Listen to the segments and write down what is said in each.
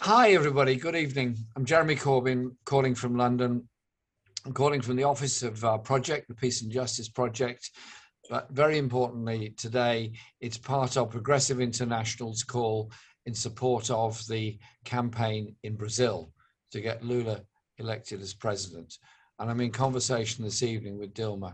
Hi, everybody. Good evening. I'm Jeremy Corbyn, calling from London. I'm calling from the office of our project, the Peace and Justice Project. But very importantly, today, it's part of Progressive International's call in support of the campaign in Brazil to get Lula elected as president. And I'm in conversation this evening with Dilma.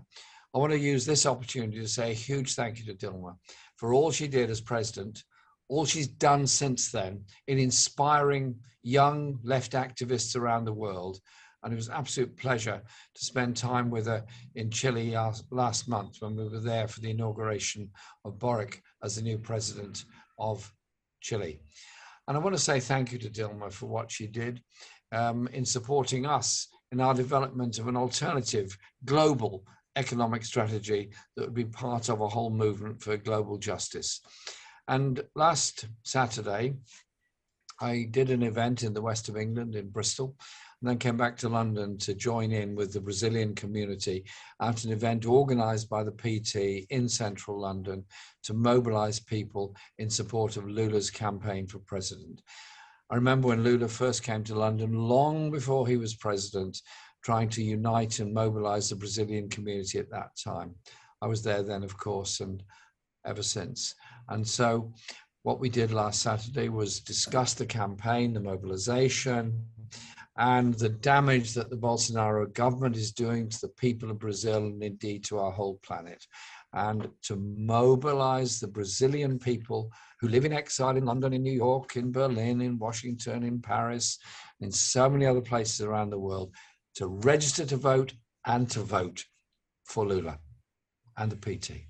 I want to use this opportunity to say a huge thank you to Dilma for all she did as president, all she's done since then in inspiring young left activists around the world. And it was an absolute pleasure to spend time with her in Chile last month when we were there for the inauguration of Boric as the new president of Chile. And I want to say thank you to Dilma for what she did in supporting us in our development of an alternative global economic strategy that would be part of a whole movement for global justice. And last Saturday, I did an event in the west of England, in Bristol, and then came back to London to join in with the Brazilian community at an event organized by the PT in central London to mobilize people in support of Lula's campaign for president. I remember when Lula first came to London, long before he was president, trying to unite and mobilize the Brazilian community at that time. I was there then, of course, and ever since. And so what we did last Saturday was discuss the campaign, the mobilization, and the damage that the Bolsonaro government is doing to the people of Brazil and indeed to our whole planet. And to mobilize the Brazilian people who live in exile in London, in New York, in Berlin, in Washington, in Paris, in so many other places around the world, to register to vote and to vote for Lula and the PT,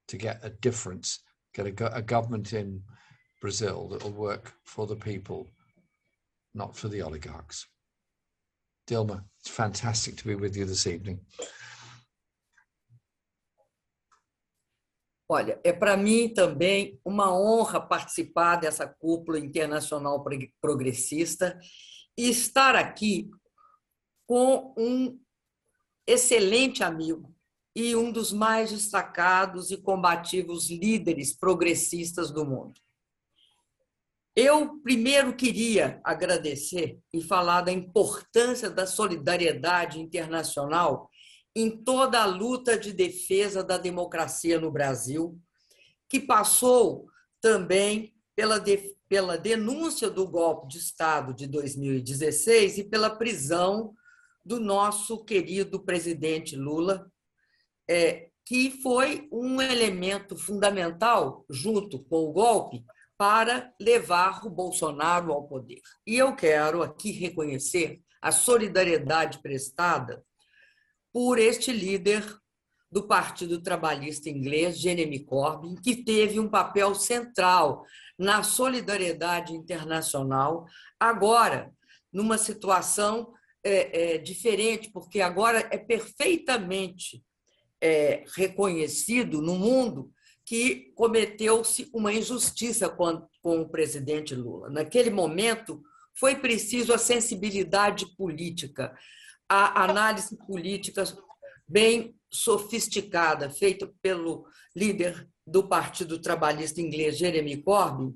to get a difference, get a government in Brazil that will work for the people, not for the oligarchs. Dilma, it's fantastic to be with you this evening. Olha, é para mim também uma honra participar dessa cúpula internacional progressista e estar aqui com um excelente amigo e um dos mais destacados e combativos líderes progressistas do mundo. Eu primeiro queria agradecer e falar da importância da solidariedade internacional em toda a luta de defesa da democracia no Brasil, que passou também pela denúncia do golpe de Estado de 2016 e pela prisão do nosso querido presidente Lula, que foi um elemento fundamental, junto com o golpe, para levar o Bolsonaro ao poder. E eu quero aqui reconhecer a solidariedade prestada por este líder do Partido Trabalhista Inglês, Jeremy Corbyn, que teve um papel central na solidariedade internacional, agora numa situação diferente, porque agora é perfeitamente reconhecido no mundo que cometeu-se uma injustiça com o presidente Lula. Naquele momento, foi preciso a sensibilidade política, a análise política bem sofisticada, feita pelo líder do Partido Trabalhista Inglês, Jeremy Corbyn,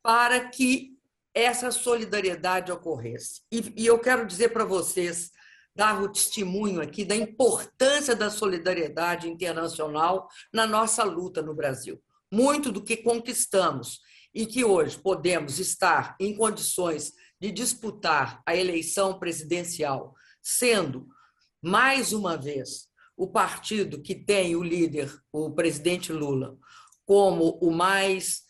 para que essa solidariedade ocorresse. E eu quero dizer para vocês, dar o testemunho aqui da importância da solidariedade internacional na nossa luta no Brasil. Muito do que conquistamos e que hoje podemos estar em condições de disputar a eleição presidencial, sendo, mais uma vez, o partido que tem o líder, o presidente Lula, como o mais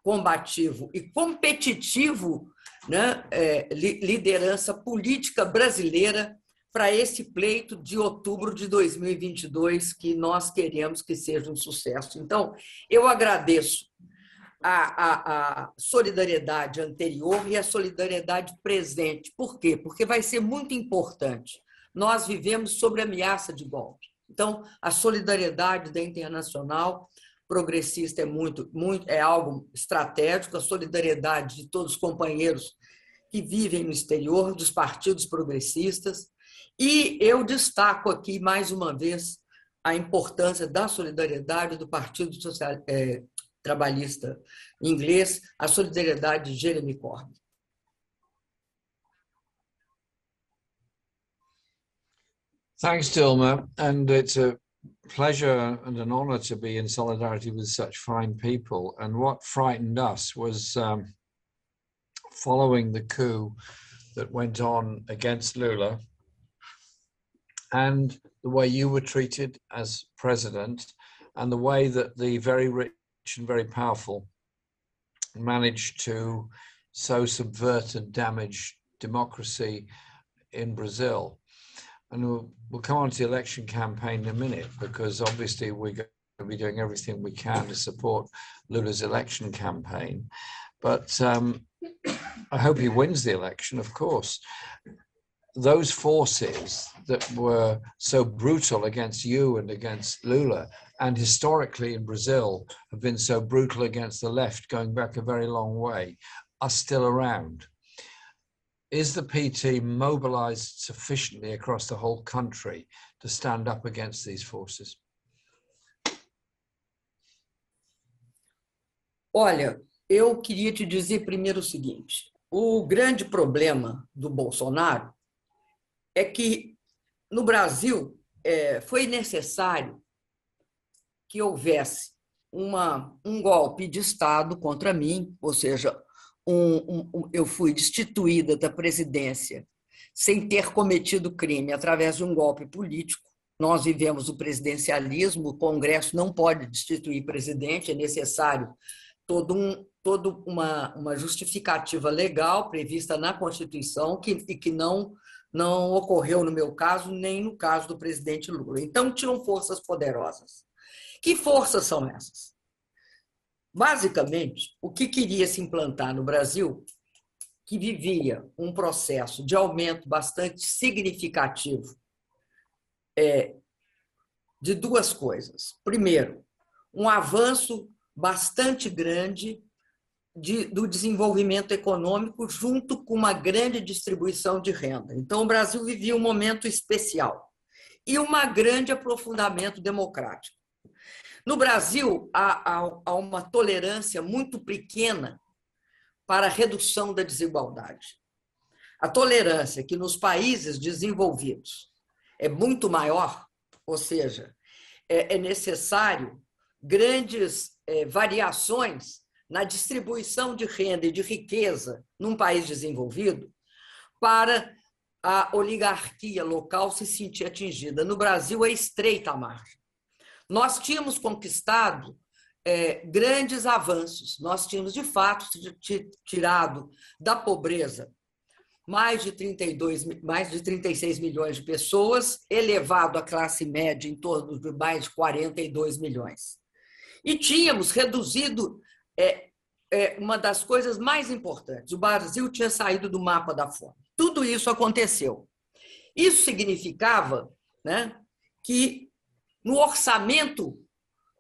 combativo e competitivo, né, liderança política brasileira para esse pleito de outubro de 2022, que nós queremos que seja um sucesso. Então, eu agradeço a solidariedade anterior e a solidariedade presente. Por quê? Porque vai ser muito importante. Nós vivemos sob ameaça de golpe. Então, a solidariedade da internacional progressista é algo estratégico, a solidariedade de todos os companheiros que vivem no exterior, dos partidos progressistas. E eu destaco aqui, mais uma vez, a importância da solidariedade do Partido Trabalhista Inglês, a solidariedade de Jeremy Corbyn. Thanks, Dilma. And it's a pleasure and an honor to be in solidarity with such fine people. And what frightened us was following the coup that went on against Lula and the way you were treated as president and the way that the very rich and very powerful managed to so subvert and damage democracy in Brazil. And we'll come on to the election campaign in a minute, because obviously we're going to be doing everything we can to support Lula's election campaign. But I hope he wins the election, of course. Those forces that were so brutal against you and against Lula, and historically in Brazil have been so brutal against the left going back a very long way, are still around. Is the PT mobilized sufficiently across the whole country to stand up against these forces? Olha, eu queria te dizer primeiro o seguinte: o grande problema do Bolsonaro é que, no Brasil, foi necessário que houvesse um golpe de Estado contra mim, ou seja, eu fui destituída da presidência sem ter cometido crime através de um golpe político. Nós vivemos o presidencialismo, o Congresso não pode destituir presidente, é necessário toda uma justificativa legal prevista na Constituição e que não ocorreu no meu caso, nem no caso do presidente Lula. Então, tinham forças poderosas. Que forças são essas? Basicamente, o que queria se implantar no Brasil, que vivia um processo de aumento bastante significativo de duas coisas. Primeiro, um avanço bastante grande do desenvolvimento econômico junto com uma grande distribuição de renda. Então, o Brasil vivia um momento especial e um grande aprofundamento democrático. No Brasil, há uma tolerância muito pequena para a redução da desigualdade. A tolerância que nos países desenvolvidos é muito maior, ou seja, é necessário grandes variações na distribuição de renda e de riqueza num país desenvolvido para a oligarquia local se sentir atingida. No Brasil, é estreita a margem. Nós tínhamos conquistado grandes avanços. Nós tínhamos, de fato, tirado da pobreza mais de 36 milhões de pessoas, elevado a classe média em torno de mais de 42 milhões. E tínhamos reduzido uma das coisas mais importantes. O Brasil tinha saído do mapa da fome. Tudo isso aconteceu. Isso significava, né, que no orçamento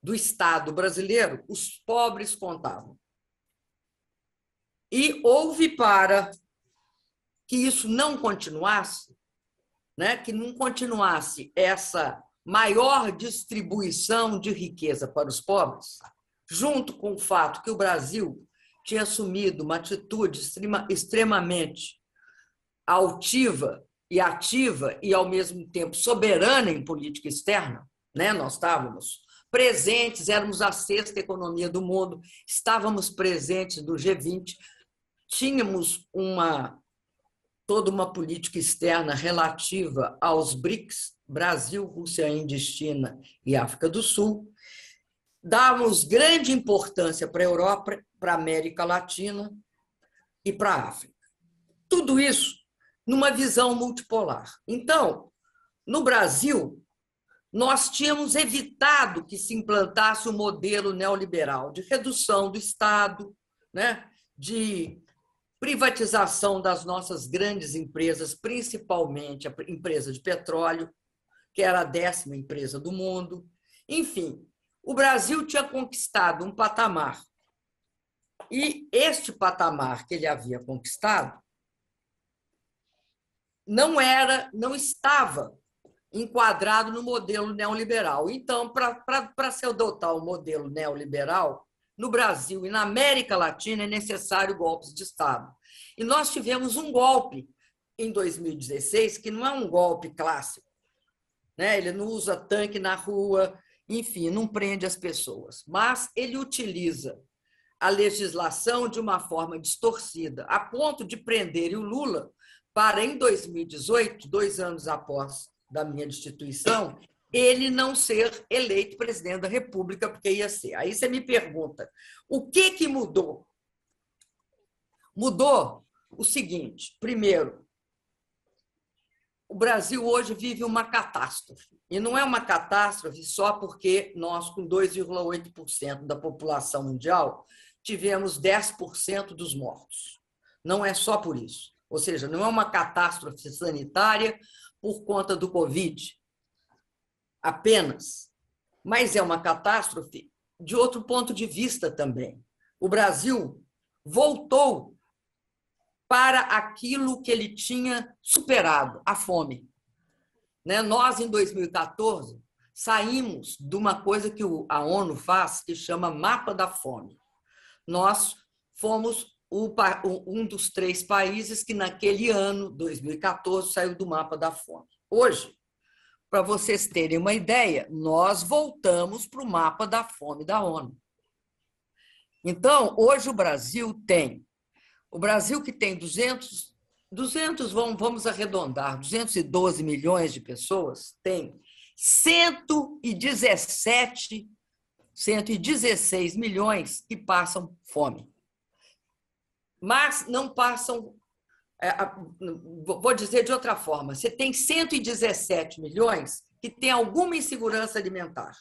do Estado brasileiro, os pobres contavam. E houve, para que isso não continuasse, né, que não continuasse essa maior distribuição de riqueza para os pobres, junto com o fato que o Brasil tinha assumido uma atitude extremamente altiva e ativa e, ao mesmo tempo, soberana em política externa, né? Nós estávamos presentes, éramos a sexta economia do mundo, estávamos presentes no G20, tínhamos toda uma política externa relativa aos BRICS, Brasil, Rússia, Índia, China e África do Sul. Dávamos grande importância para a Europa, para a América Latina e para a África. Tudo isso numa visão multipolar. Então, no Brasil, nós tínhamos evitado que se implantasse o modelo neoliberal de redução do Estado, né, de privatização das nossas grandes empresas, principalmente a empresa de petróleo, que era a 10ª empresa do mundo. Enfim, o Brasil tinha conquistado um patamar. E este patamar que ele havia conquistado não estava enquadrado no modelo neoliberal. Então, para se adotar o modelo neoliberal, no Brasil e na América Latina é necessário golpes de Estado. E nós tivemos um golpe em 2016, que não é um golpe clássico, né? Ele não usa tanque na rua, enfim, não prende as pessoas. Mas ele utiliza a legislação de uma forma distorcida, a ponto de prender o Lula para, em 2018, 2 anos após da minha destituição, ele não ser eleito presidente da República, porque ia ser. Aí você me pergunta, o que mudou? Mudou o seguinte: primeiro, o Brasil hoje vive uma catástrofe. E não é uma catástrofe só porque nós, com 2,8% da população mundial, tivemos 10% dos mortos. Não é só por isso. Ou seja, não é uma catástrofe sanitária por conta do Covid apenas, mas é uma catástrofe de outro ponto de vista também. O Brasil voltou para aquilo que ele tinha superado, a fome. Nós, em 2014, saímos de uma coisa que a ONU faz, que chama Mapa da Fome. Nós fomos um dos 3 países que, naquele ano, 2014, saiu do Mapa da Fome. Hoje, para vocês terem uma ideia, nós voltamos para o Mapa da Fome da ONU. Então, hoje o Brasil que tem 200, vamos arredondar, 212 milhões de pessoas, tem 116 milhões que passam fome. Mas não passam, vou dizer de outra forma, você tem 117 milhões que têm alguma insegurança alimentar.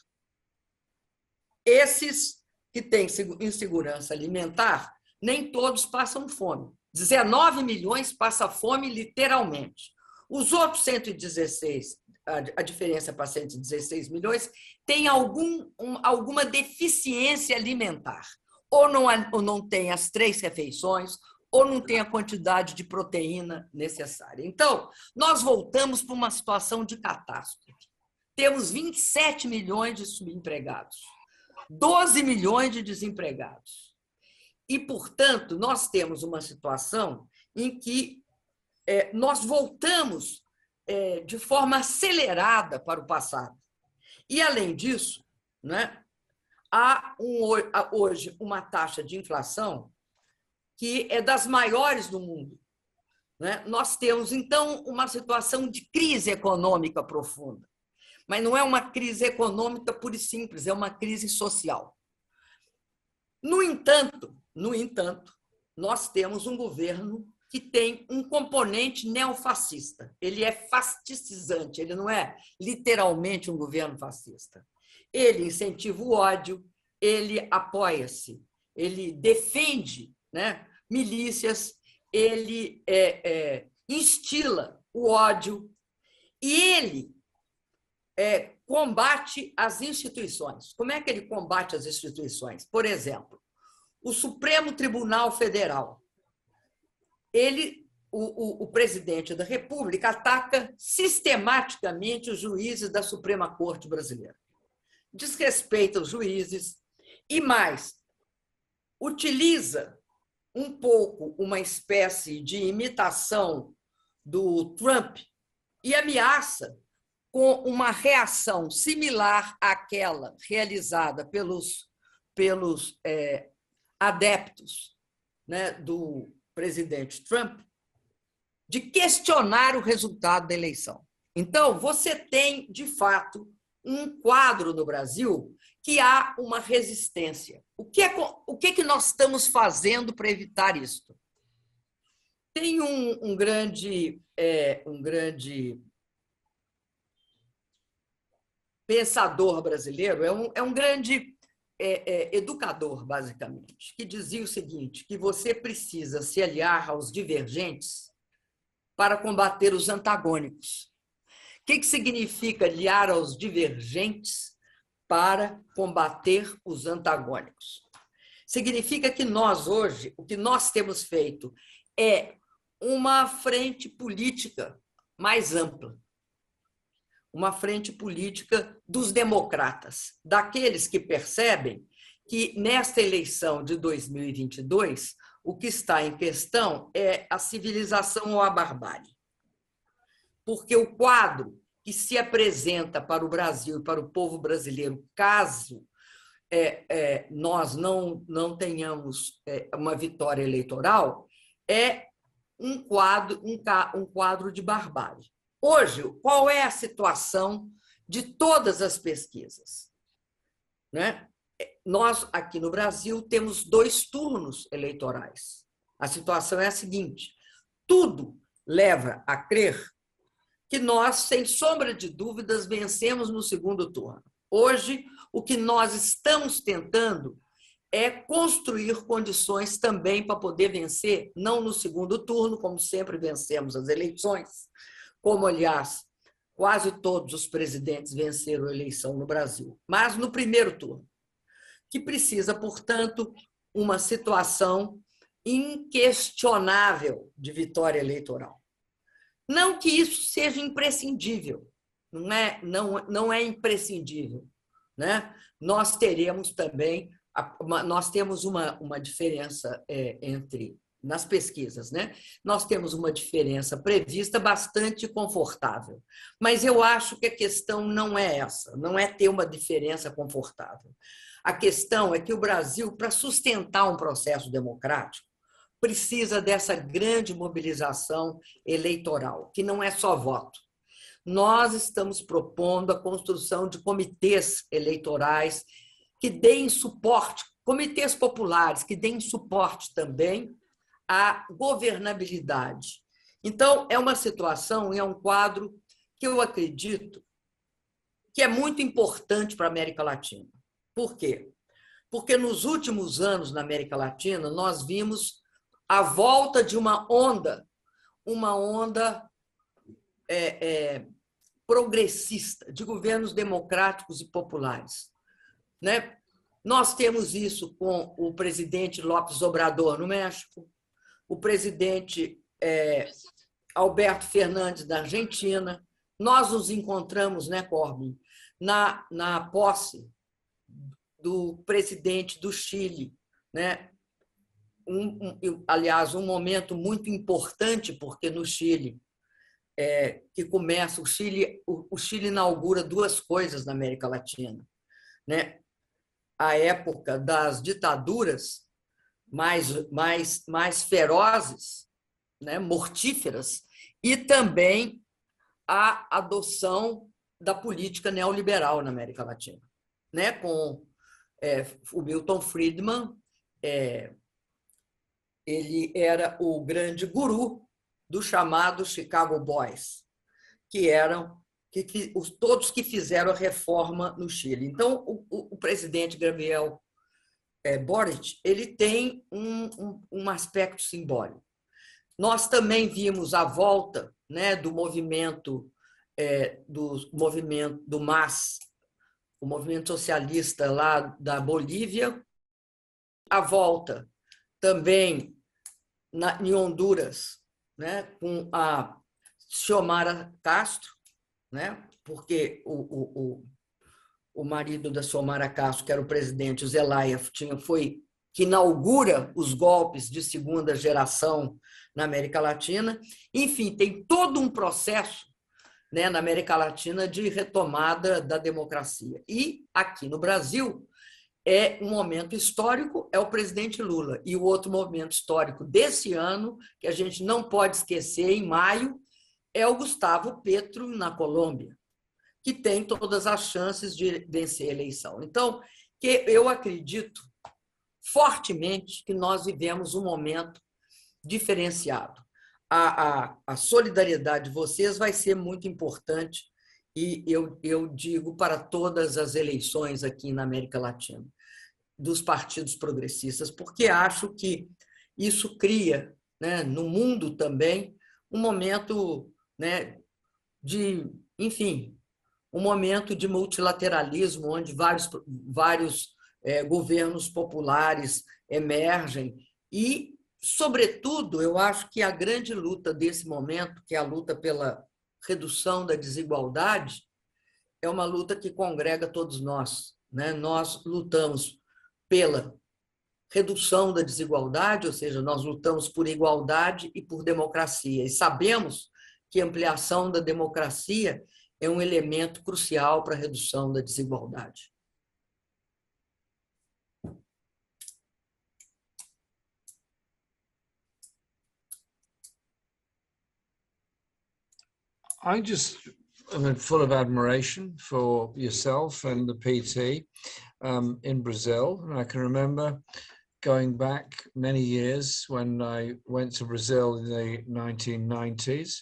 Esses que têm insegurança alimentar, nem todos passam fome. 19 milhões passam fome literalmente. Os outros 116, a diferença para 116 milhões, tem alguma deficiência alimentar. Ou não tem as 3 refeições, ou não tem a quantidade de proteína necessária. Então, nós voltamos para uma situação de catástrofe. Temos 27 milhões de subempregados, 12 milhões de desempregados. E, portanto, nós temos uma situação em que nós voltamos de forma acelerada para o passado. E, além disso, né, há hoje uma taxa de inflação que é das maiores do mundo. Né? Nós temos, então, uma situação de crise econômica profunda. Mas não é uma crise econômica pura e simples, é uma crise social. No entanto, nós temos um governo que tem um componente neofascista. Ele é fascistizante, ele não é literalmente um governo fascista. Ele incentiva o ódio, ele apoia-se, ele defende, né, milícias, ele instila o ódio e ele combate as instituições. Como é que ele combate as instituições? Por exemplo, o Supremo Tribunal Federal. O presidente da República ataca sistematicamente os juízes da Suprema Corte Brasileira. Desrespeita os juízes e, mais, utiliza um pouco uma espécie de imitação do Trump e ameaça com uma reação similar àquela realizada pelos adeptos, né, do presidente Trump, de questionar o resultado da eleição. Então, você tem, de fato, um quadro no Brasil que há uma resistência. O que nós estamos fazendo para evitar isso? Tem um grande pensador brasileiro, é um grande educador, basicamente, que dizia o seguinte, que você precisa se aliar aos divergentes para combater os antagônicos. O que significa aliar aos divergentes para combater os antagônicos? Significa que nós, hoje, o que nós temos feito é uma frente política mais ampla, uma frente política dos democratas, daqueles que percebem que, nesta eleição de 2022, o que está em questão é a civilização ou a barbárie. Porque o quadro que se apresenta para o Brasil e para o povo brasileiro, caso nós não tenhamos uma vitória eleitoral, é um quadro de barbárie. Hoje, qual é a situação de todas as pesquisas? Né? Nós, aqui no Brasil, temos 2 turnos eleitorais. A situação é a seguinte: tudo leva a crer que nós, sem sombra de dúvidas, vencemos no segundo turno. Hoje, o que nós estamos tentando é construir condições também para poder vencer, não no segundo turno, como sempre vencemos as eleições, como, aliás, quase todos os presidentes venceram a eleição no Brasil, mas no primeiro turno, que precisa, portanto, uma situação inquestionável de vitória eleitoral. Não que isso seja imprescindível, não é imprescindível, né? Nós teremos também, nós temos uma diferença nas pesquisas, né? Nós temos uma diferença prevista bastante confortável, mas eu acho que a questão não é essa, não é ter uma diferença confortável. A questão é que o Brasil, para sustentar um processo democrático, precisa dessa grande mobilização eleitoral, que não é só voto. Nós estamos propondo a construção de comitês eleitorais que deem suporte, comitês populares que deem suporte também à governabilidade. Então, é uma situação e é um quadro que eu acredito que é muito importante para a América Latina. Por quê? Porque nos últimos anos na América Latina nós vimos a volta de uma onda progressista, de governos democráticos e populares. Né? Nós temos isso com o presidente López Obrador no México, o presidente Alberto Fernandes da Argentina. Nós nos encontramos, né, Corbin, na posse do presidente do Chile, né? Aliás, um momento muito importante, porque no Chile, que começa, o Chile inaugura 2 coisas na América Latina, né? A época das ditaduras mais ferozes, né? Mortíferas, e também a adoção da política neoliberal na América Latina, né? Com o Milton Friedman, ele era o grande guru do chamado Chicago Boys, que eram todos que fizeram a reforma no Chile. Então, o presidente Gabriel Boric, ele tem um aspecto simbólico. Nós também vimos a volta, né, do movimento do MAS, o movimento socialista lá da Bolívia, a volta também em Honduras, né, com a Xiomara Castro, né, porque o marido da Xiomara Castro, que era o presidente, o Zelaya, que inaugura os golpes de segunda geração na América Latina. Enfim, tem todo um processo, né, na América Latina de retomada da democracia. E aqui no Brasil, um momento histórico, é o presidente Lula. E o outro momento histórico desse ano, que a gente não pode esquecer, em maio, é o Gustavo Petro, na Colômbia, que tem todas as chances de vencer a eleição. Então, eu acredito fortemente que nós vivemos um momento diferenciado. A solidariedade de vocês vai ser muito importante, e eu digo para todas as eleições aqui na América Latina, dos partidos progressistas, porque acho que isso cria, né, no mundo também, um momento, né, um momento de multilateralismo, onde vários governos populares emergem e, sobretudo, eu acho que a grande luta desse momento, que é a luta pela redução da desigualdade, é uma luta que congrega todos nós, né? Nós lutamos pela redução da desigualdade, ou seja, nós lutamos por igualdade e por democracia. E sabemos que a ampliação da democracia é um elemento crucial para a redução da desigualdade. I just am full of admiration for yourself and the PT in Brazil. And I can remember going back many years when I went to Brazil in the 1990s.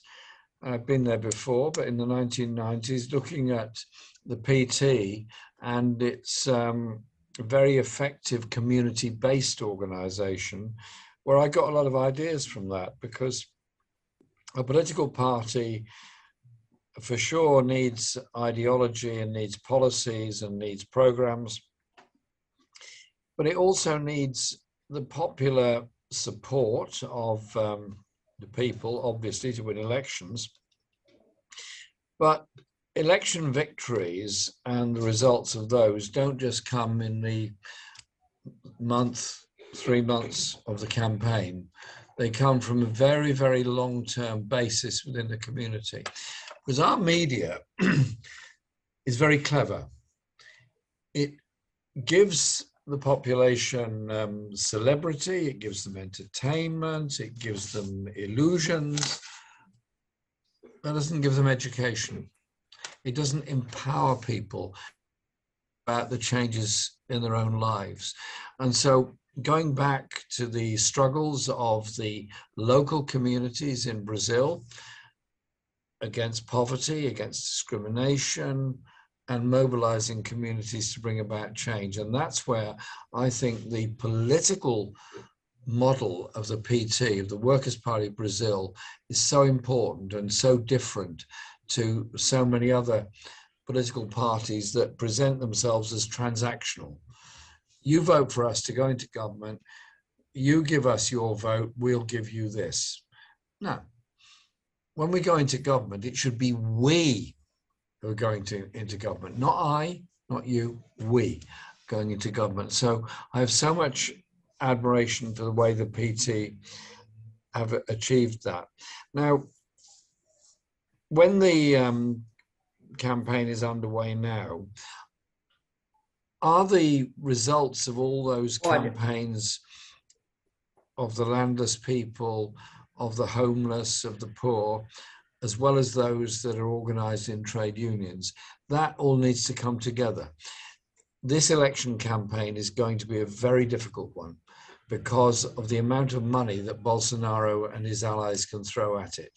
I've been there before, but in the 1990s, looking at the PT and its very effective community-based organization, where I got a lot of ideas from that, because a political party for sure needs ideology and needs policies and needs programs, but it also needs the popular support of the people, obviously, to win elections. But election victories and the results of those don't just come in the 3 months of the campaign. They come from a very, very long-term basis within the community. Because our media is very clever. It gives the population celebrity, it gives them entertainment, it gives them illusions. That doesn't give them education. It doesn't empower people about the changes in their own lives. And so going back to the struggles of the local communities in Brazil against poverty, against discrimination, and mobilizing communities to bring about change. And that's where I think the political model of the PT, of the Workers' Party of Brazil, is so important and so different to so many other political parties that present themselves as transactional. You vote for us to go into government, you give us your vote, we'll give you this. No. When we go into government, it should be we who are going into government, not I, not you, we going into government. So I have so much admiration for the way the PT have achieved that. Now, when the campaign is underway now, are the results of all those campaigns of the landless people, of the homeless, of the poor, as well as those that are organized in trade unions, that all needs to come together. This election campaign is going to be a very difficult one because of the amount of money that Bolsonaro and his allies can throw at it,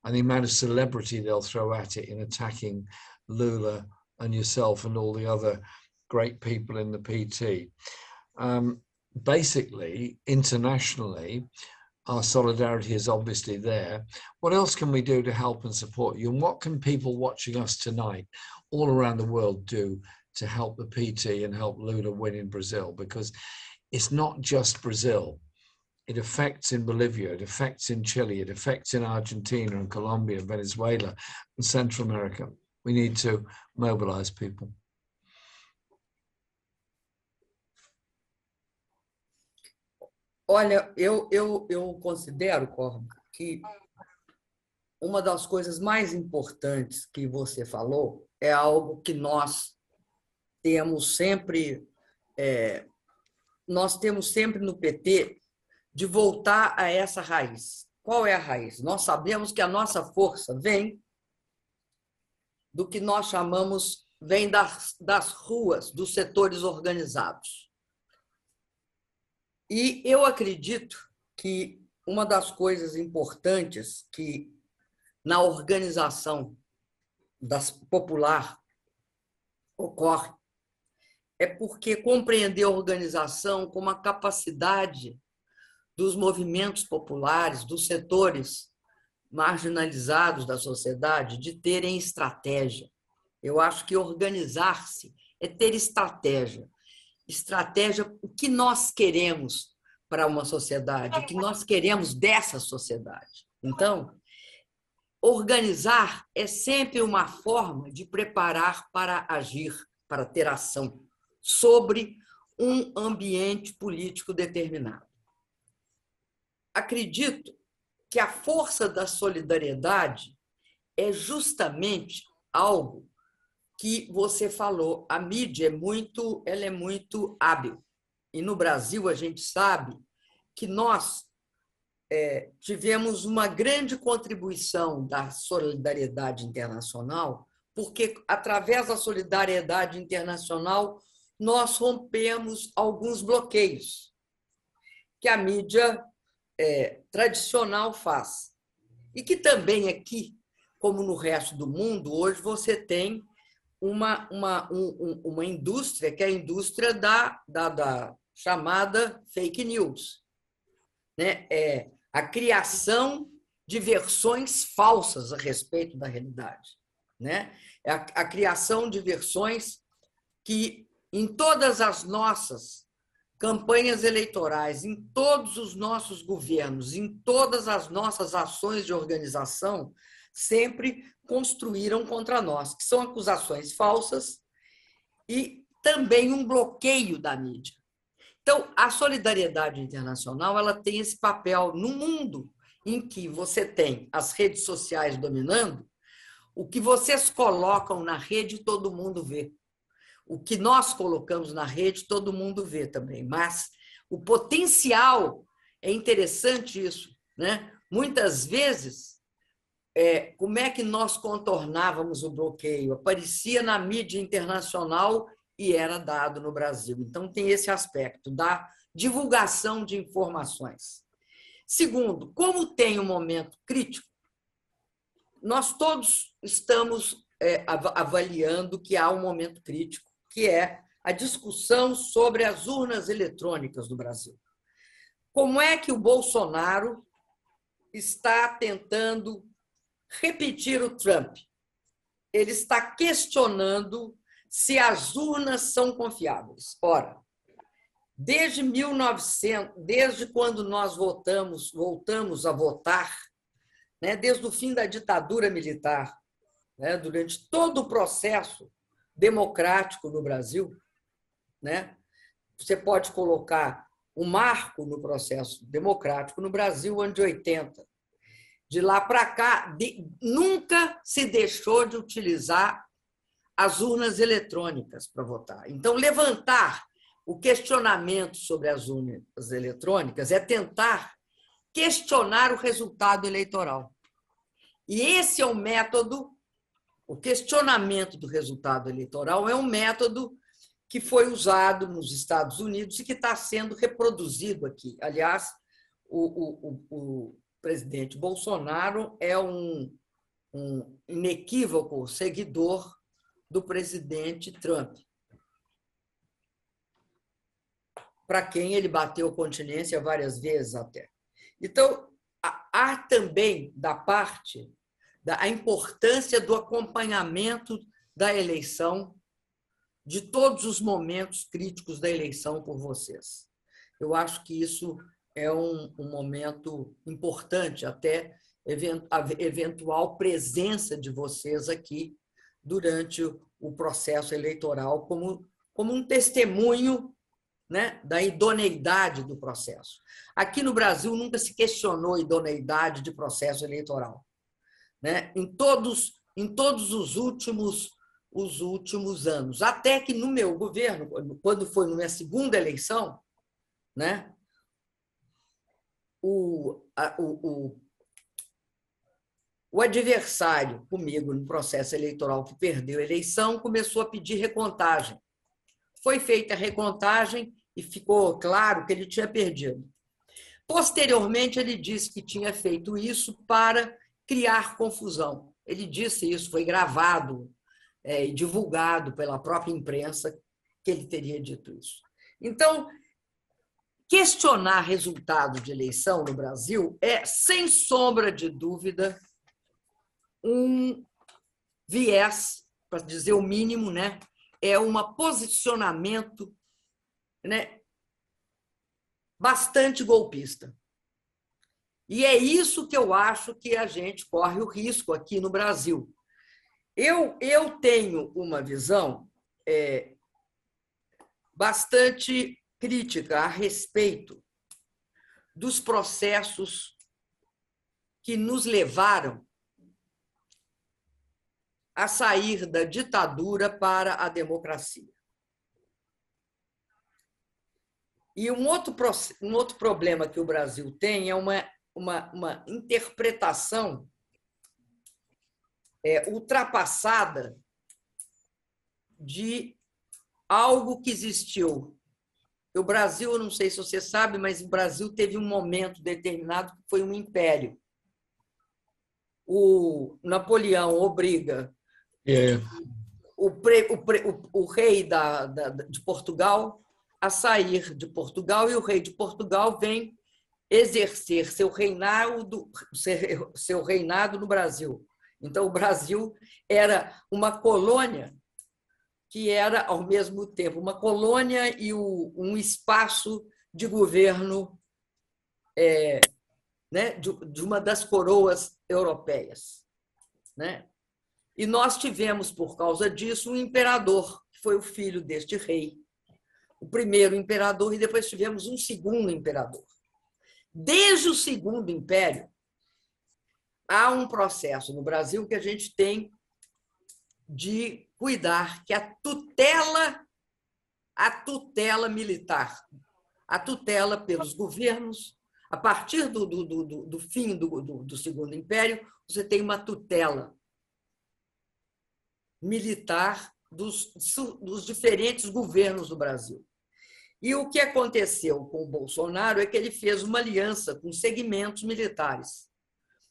and the amount of celebrity they'll throw at it in attacking Lula and yourself and all the other great people in the PT. Basically, internationally, our solidarity is obviously there. What else can we do to help and support you? And what can people watching us tonight all around the world do to help the PT and help Lula win in Brazil? Because it's not just Brazil. It affects in Bolivia, it affects in Chile, it affects in Argentina and Colombia, Venezuela and Central America. We need to mobilize people. Olha, eu considero, Córdoba, que uma das coisas mais importantes que você falou é algo que nós temos sempre no PT, de voltar a essa raiz. Qual é a raiz? Nós sabemos que a nossa força vem do que nós chamamos, vem das ruas, dos setores organizados. E eu acredito que uma das coisas importantes que na organização popular ocorre é porque compreender a organização como a capacidade dos movimentos populares, dos setores marginalizados da sociedade, de terem estratégia. Eu acho que organizar-se é ter estratégia. Estratégia, o que nós queremos para uma sociedade, o que nós queremos dessa sociedade. Então, organizar é sempre uma forma de preparar para agir, para ter ação sobre um ambiente político determinado. Acredito que a força da solidariedade é justamente algo que você falou. A mídia ela é muito hábil. E no Brasil a gente sabe que nós tivemos uma grande contribuição da solidariedade internacional, porque, através da solidariedade internacional, nós rompemos alguns bloqueios que a mídia tradicional faz. E que também aqui, como no resto do mundo, hoje você tem uma indústria, que é a indústria da chamada fake news, né? A criação de versões falsas a respeito da realidade, né? A criação de versões que, em todas as nossas campanhas eleitorais, em todos os nossos governos, em todas as nossas ações de organização, sempre construíram contra nós, que são acusações falsas e também um bloqueio da mídia. Então, a solidariedade internacional ela tem esse papel no mundo em que você tem as redes sociais dominando. O que vocês colocam na rede, todo mundo vê. O que nós colocamos na rede, todo mundo vê também. Mas o potencial, é interessante isso, né? Muitas vezes, como é que nós contornávamos o bloqueio? Aparecia na mídia internacional e era dado no Brasil. Então, tem esse aspecto da divulgação de informações. Segundo, como tem um momento crítico, nós todos estamos avaliando que há um momento crítico, que é a discussão sobre as urnas eletrônicas do Brasil. Como é que o Bolsonaro está tentando repetir o Trump? Ele está questionando se as urnas são confiáveis. Ora, desde quando nós voltamos a votar, né, desde o fim da ditadura militar, né, durante todo o processo democrático no Brasil, né, você pode colocar o marco no processo democrático no Brasil, ano de 80. De lá para cá, nunca se deixou de utilizar as urnas eletrônicas para votar. Então, levantar o questionamento sobre as urnas eletrônicas é tentar questionar o resultado eleitoral. E esse é o método, o questionamento do resultado eleitoral é um método que foi usado nos Estados Unidos e que está sendo reproduzido aqui. Aliás, o presidente Bolsonaro é um inequívoco seguidor do presidente Trump, para quem ele bateu continência várias vezes até. Então, há também da parte a importância do acompanhamento da eleição, de todos os momentos críticos da eleição por vocês. Eu acho que isso é um momento importante, até a eventual presença de vocês aqui durante o processo eleitoral como um testemunho, né, da idoneidade do processo. Aqui no Brasil nunca se questionou a idoneidade de processo eleitoral, né? Em todos os últimos anos, até que no meu governo, quando foi na minha segunda eleição, né, o adversário comigo no processo eleitoral que perdeu a eleição começou a pedir recontagem. Foi feita a recontagem e ficou claro que ele tinha perdido. Posteriormente, ele disse que tinha feito isso para criar confusão. Ele disse isso, foi gravado e divulgado pela própria imprensa que ele teria dito isso. Então, questionar resultado de eleição no Brasil é, sem sombra de dúvida, um viés, para dizer o mínimo, né? É um posicionamento, né, bastante golpista. E é isso que eu acho que a gente corre o risco aqui no Brasil. Eu tenho uma visão bastante crítica a respeito dos processos que nos levaram a sair da ditadura para a democracia. E um outro problema que o Brasil tem é uma interpretação ultrapassada de algo que existiu. O Brasil, eu não sei se você sabe, mas o Brasil teve um momento determinado que foi um império. O Napoleão obriga o rei de Portugal a sair de Portugal, e o rei de Portugal vem exercer seu reinado no Brasil. Então, o Brasil era uma colônia que era, ao mesmo tempo, uma colônia e um espaço de governo de uma das coroas europeias. E nós tivemos, por causa disso, um imperador, que foi o filho deste rei, o primeiro imperador, e depois tivemos um segundo imperador. Desde o Segundo Império, há um processo no Brasil que a gente tem de cuidar que a tutela militar, a tutela pelos governos, a partir do fim do Segundo Império, você tem uma tutela militar dos diferentes governos do Brasil. E o que aconteceu com o Bolsonaro é que ele fez uma aliança com segmentos militares.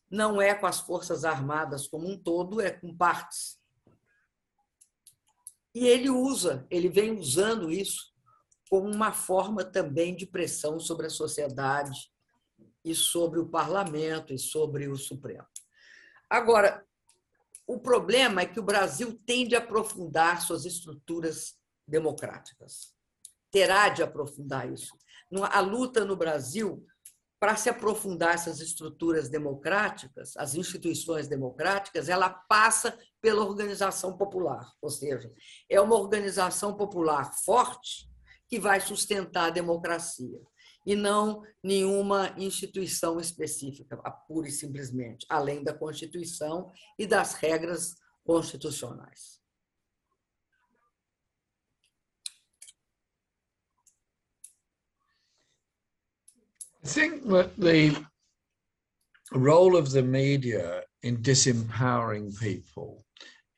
Não é com as Forças Armadas como um todo, é com partes. E ele vem usando isso como uma forma também de pressão sobre a sociedade e sobre o parlamento e sobre o Supremo. Agora, o problema é que o Brasil tende a aprofundar suas estruturas democráticas. Terá de aprofundar isso. A luta no Brasil, para se aprofundar essas estruturas democráticas, as instituições democráticas, ela passa pela organização popular, ou seja, é uma organização popular forte que vai sustentar a democracia, e não nenhuma instituição específica, pura e simplesmente, além da Constituição e das regras constitucionais. I think that the role of the media in disempowering people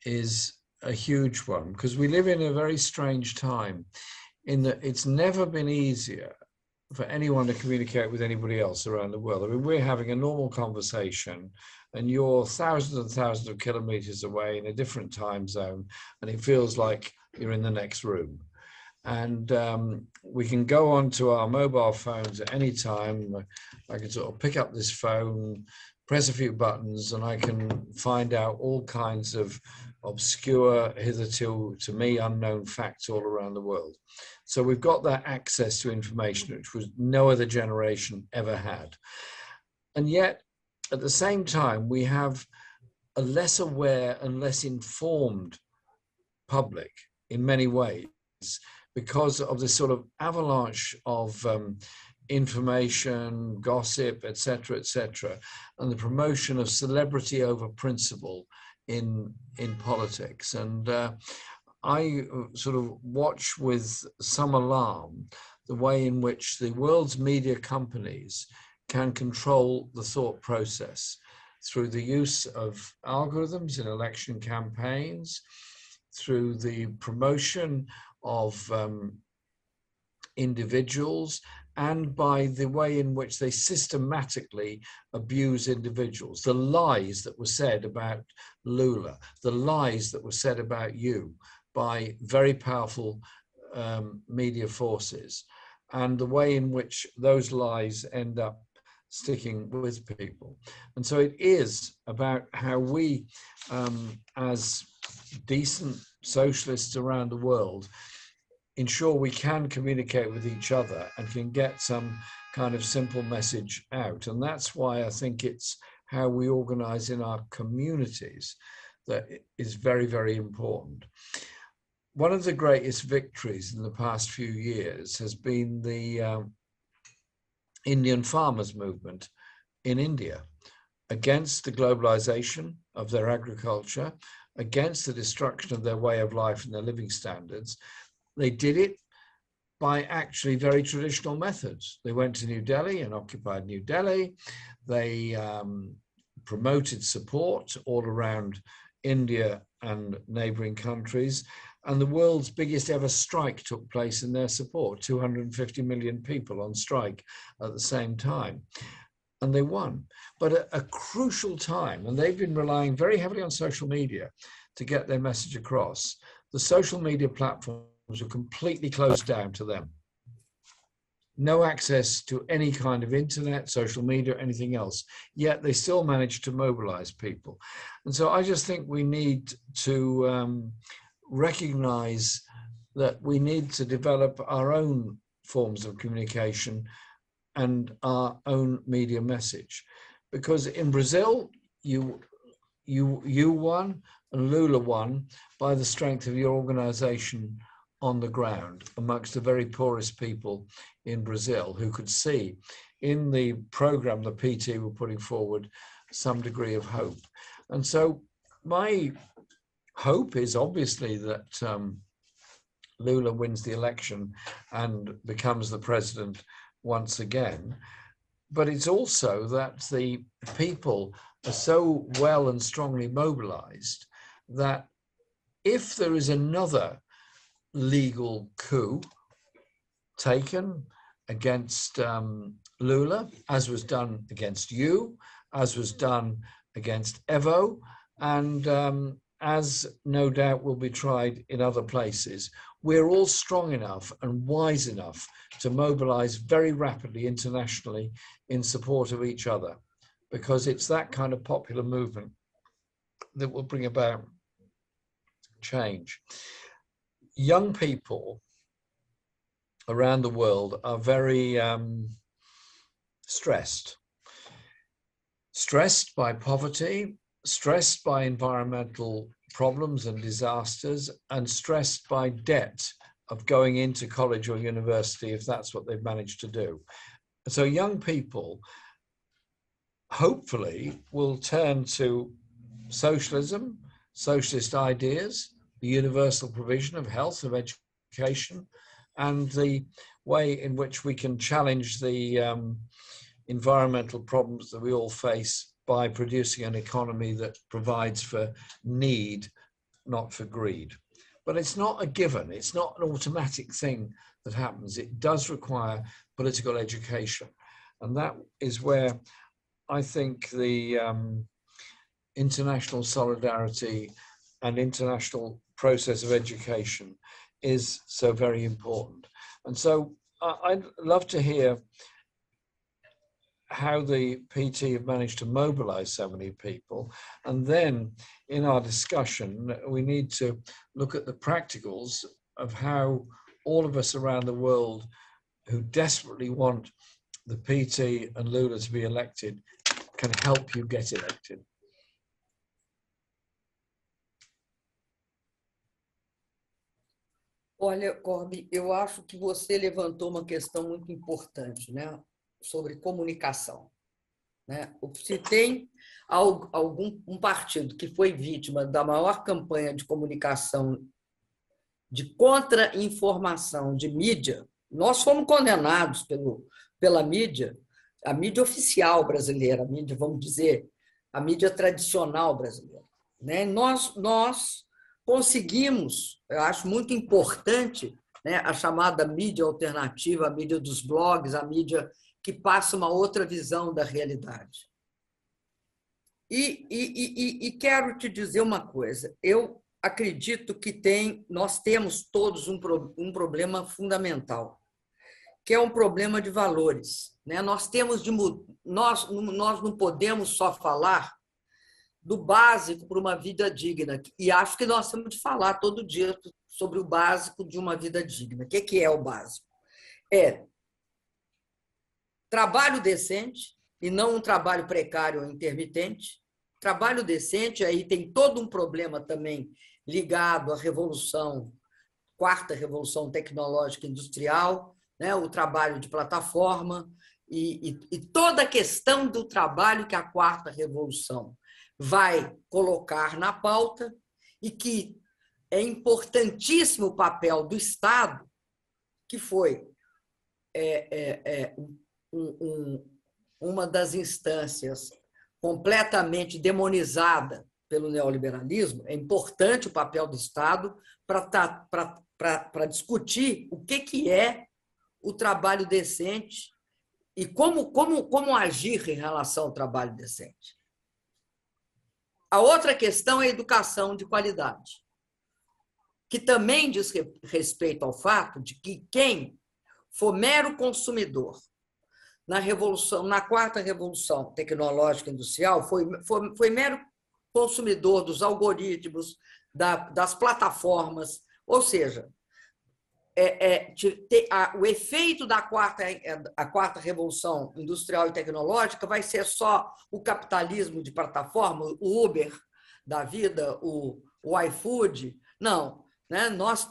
is a huge one, because we live in a very strange time in that it's never been easier for anyone to communicate with anybody else around the world. I mean, we're having a normal conversation and you're thousands and thousands of kilometers away in a different time zone, and it feels like you're in the next room. And we can go onto our mobile phones at any time. I can sort of pick up this phone, press a few buttons, and I can find out all kinds of obscure, hitherto to me unknown facts all around the world. So we've got that access to information, which was no other generation ever had. And yet, at the same time, we have a less aware and less informed public in many ways, because of this sort of avalanche of information, gossip, etc., and the promotion of celebrity over principle in politics. And I sort of watch with some alarm the way in which the world's media companies can control the thought process through the use of algorithms in election campaigns, through the promotion of individuals, and by the way in which they systematically abuse individuals. The lies that were said about Lula, the lies that were said about you by very powerful media forces, and the way in which those lies end up sticking with people. And so it is about how we, as decent socialists around the world, ensure we can communicate with each other and can get some kind of simple message out. And that's why I think it's how we organize in our communities that is very, very important. One of the greatest victories in the past few years has been the Indian farmers movement in India against the globalization of their agriculture, against the destruction of their way of life and their living standards. They did it by actually very traditional methods. They went to New Delhi and occupied New Delhi. They promoted support all around India and neighboring countries. And the world's biggest ever strike took place in their support, 250 million people on strike at the same time. And they won. But at a crucial time, and they've been relying very heavily on social media to get their message across, the social media platforms were completely closed down to them. No access to any kind of internet, social media, anything else. Yet they still managed to mobilize people. And so I just think we need to recognize that we need to develop our own forms of communication and our own media message. Because in Brazil, you won and Lula won by the strength of your organization on the ground amongst the very poorest people in Brazil, who could see in the program the PT were putting forward some degree of hope. And so my hope is obviously that Lula wins the election and becomes the president once again. But it's also that the people are so well and strongly mobilized that if there is another legal coup taken against Lula, as was done against you, as was done against Evo, and as no doubt will be tried in other places, we're all strong enough and wise enough to mobilize very rapidly internationally in support of each other, because it's that kind of popular movement that will bring about change. Young people around the world are very stressed by poverty, stressed by environmental problems and disasters, and stressed by debt of going into college or university if that's what they've managed to do. So young people hopefully will turn to socialism, socialist ideas, the universal provision of health, of education, and the way in which we can challenge the environmental problems that we all face by producing an economy that provides for need, not for greed. But it's not a given. It's not an automatic thing that happens. It does require political education. And that is where I think the international solidarity and international process of education is so very important. And so I'd love to hear how the PT have managed to mobilize so many people. And then in our discussion, we need to look at the practicals of how all of us around the world who desperately want the PT and Lula to be elected can help you get elected. Olha, Corby, eu acho que você levantou uma questão muito importante, né, sobre comunicação, né? Se tem um partido que foi vítima da maior campanha de comunicação de contra-informação de mídia, nós fomos condenados pela mídia, a mídia oficial brasileira, a mídia, vamos dizer, a mídia tradicional brasileira, né? Nós conseguimos, eu acho muito importante, né, a chamada mídia alternativa, a mídia dos blogs, a mídia que passa uma outra visão da realidade. E quero te dizer uma coisa, eu acredito que nós temos todos um problema fundamental, que é um problema de valores, né? Nós não podemos só falar do básico para uma vida digna, e acho que nós temos de falar todo dia sobre o básico de uma vida digna. O que é o básico? É trabalho decente, e não um trabalho precário ou intermitente. Trabalho decente, aí tem todo um problema também ligado à quarta revolução tecnológica industrial, né? O trabalho de plataforma e toda a questão do trabalho que a quarta revolução vai colocar na pauta e que é importantíssimo o papel do Estado, que foi uma das instâncias completamente demonizada pelo neoliberalismo. É importante o papel do Estado para discutir o que é o trabalho decente e como agir em relação ao trabalho decente. A outra questão é a educação de qualidade, que também diz respeito ao fato de que quem for mero consumidor na quarta revolução tecnológica industrial foi mero consumidor dos algoritmos, das plataformas, ou seja, o efeito da quarta revolução industrial e tecnológica vai ser só o capitalismo de plataforma, o Uber da vida, o iFood. Não, né? Nós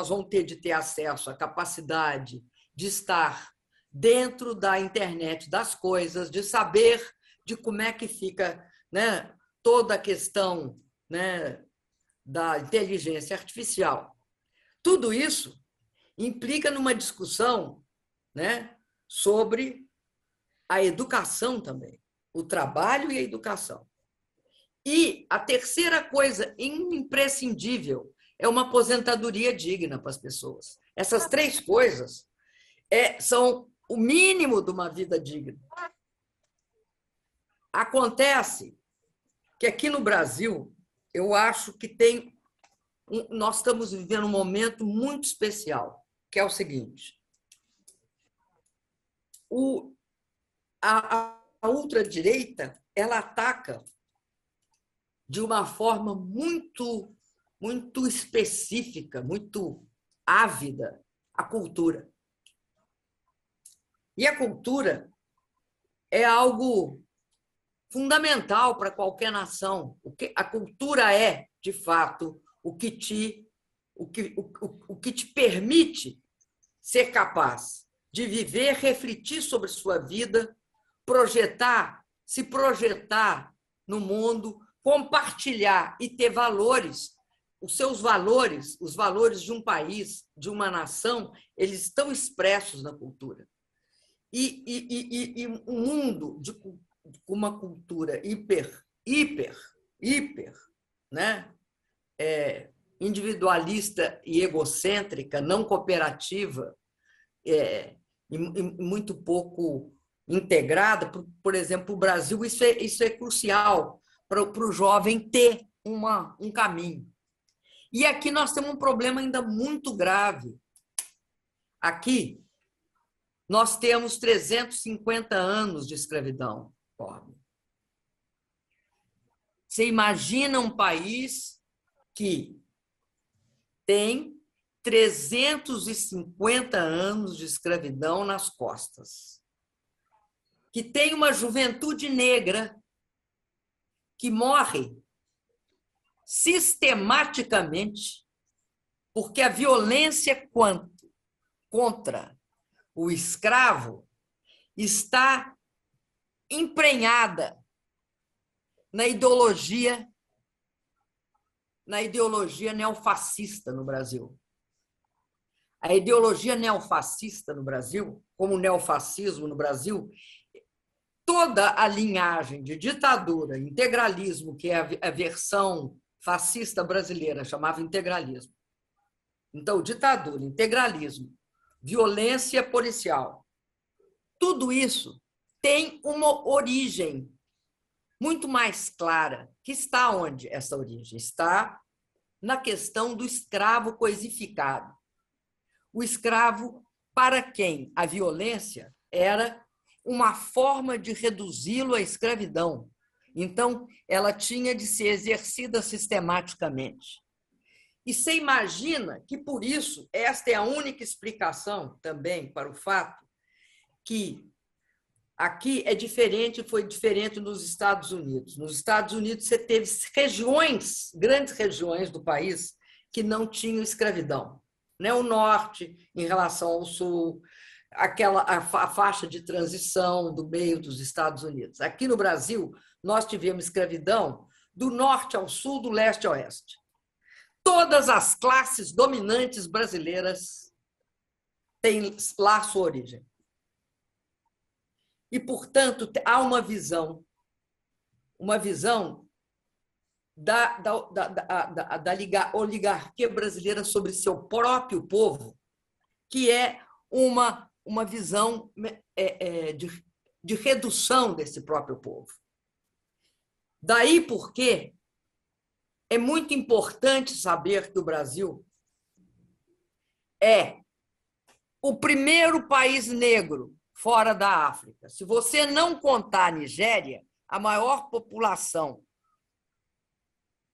vamos ter de ter acesso à capacidade de estar dentro da internet das coisas, de saber de como é que fica, né, toda a questão, né, da inteligência artificial. Tudo isso implica numa discussão, né, sobre a educação também, o trabalho e a educação. E a terceira coisa imprescindível é uma aposentadoria digna para as pessoas. Essas três coisas são o mínimo de uma vida digna. Acontece que aqui no Brasil, eu acho que nós estamos vivendo um momento muito especial, que é o seguinte: a ultradireita ela ataca de uma forma muito, muito específica, muito ávida a cultura. E a cultura é algo fundamental para qualquer nação. A cultura é, de fato, o que te permite ser capaz de viver, refletir sobre sua vida, se projetar no mundo, compartilhar e ter valores. Os seus valores, os valores de um país, de uma nação, eles estão expressos na cultura. E um mundo com uma cultura hiper, né? Individualista e egocêntrica, não cooperativa, e muito pouco integrada. Por exemplo, o Brasil, isso é crucial para o jovem ter um caminho. E aqui nós temos um problema ainda muito grave. Aqui nós temos 350 anos de escravidão. Você imagina um país que tem 350 anos de escravidão nas costas, que tem uma juventude negra que morre sistematicamente porque a violência contra o escravo está emprenhada na ideologia neofascista no Brasil. A ideologia neofascista no Brasil, como o neofascismo no Brasil, toda a linhagem de ditadura, integralismo, que é a versão fascista brasileira, chamava integralismo. Então, ditadura, integralismo, violência policial, tudo isso tem uma origem muito mais clara. Que está onde essa origem? Está na questão do escravo coisificado. O escravo para quem a violência era uma forma de reduzi-lo à escravidão. Então, ela tinha de ser exercida sistematicamente. E você imagina que, por isso, esta é a única explicação também para o fato que aqui foi diferente nos Estados Unidos. Nos Estados Unidos, você teve grandes regiões do país, que não tinham escravidão. Né? O norte, em relação ao sul, a faixa de transição do meio dos Estados Unidos. Aqui no Brasil, nós tivemos escravidão do norte ao sul, do leste ao oeste. Todas as classes dominantes brasileiras têm lá sua origem. E, portanto, há uma visão da oligarquia brasileira sobre seu próprio povo, que é uma visão de redução desse próprio povo. Daí porque é muito importante saber que o Brasil é o primeiro país negro fora da África. Se você não contar a Nigéria, a maior população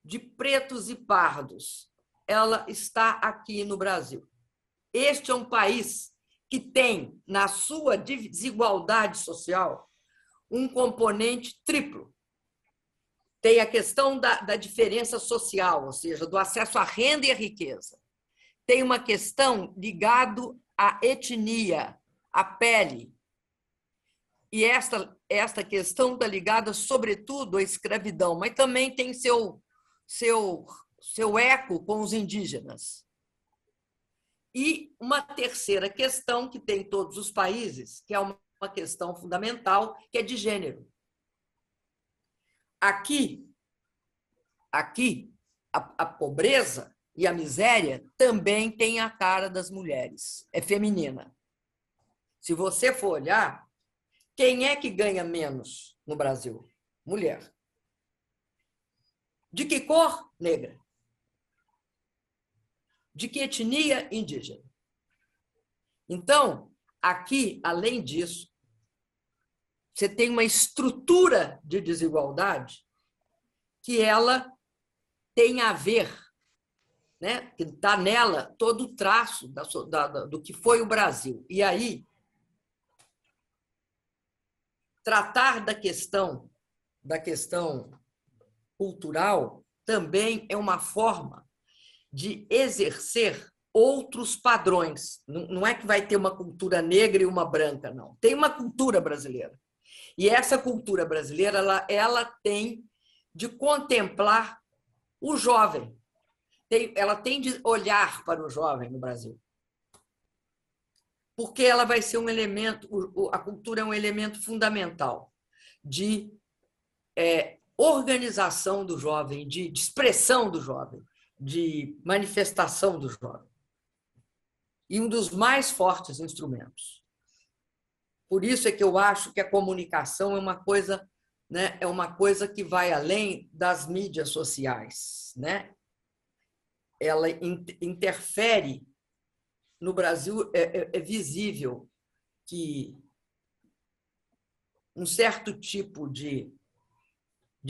de pretos e pardos, ela está aqui no Brasil. Este é um país que tem, na sua desigualdade social, um componente triplo. Tem a questão da diferença social, ou seja, do acesso à renda e à riqueza. Tem uma questão ligada à etnia, à pele. E esta questão está ligada, sobretudo, à escravidão, mas também tem seu eco com os indígenas. E uma terceira questão que tem em todos os países, que é uma questão fundamental, que é de gênero. Aqui a pobreza e a miséria também tem a cara das mulheres, é feminina. Se você for olhar, quem é que ganha menos no Brasil? Mulher. De que cor? Negra. De que etnia? Indígena. Então, aqui, além disso, você tem uma estrutura de desigualdade que ela tem a ver, né? Que está nela todo o traço do que foi o Brasil. E aí, tratar da questão cultural também é uma forma de exercer outros padrões. Não é que vai ter uma cultura negra e uma branca, não. Tem uma cultura brasileira. E essa cultura brasileira ela tem de contemplar o jovem. Ela tem de olhar para o jovem no Brasil. Porque ela vai ser um elemento, a cultura é um elemento fundamental de organização do jovem, de expressão do jovem, de manifestação do jovem. E um dos mais fortes instrumentos. Por isso é que eu acho que a comunicação é uma coisa, né, é uma coisa que vai além das mídias sociais, né? Ela interfere. No Brasil, é visível que um certo tipo de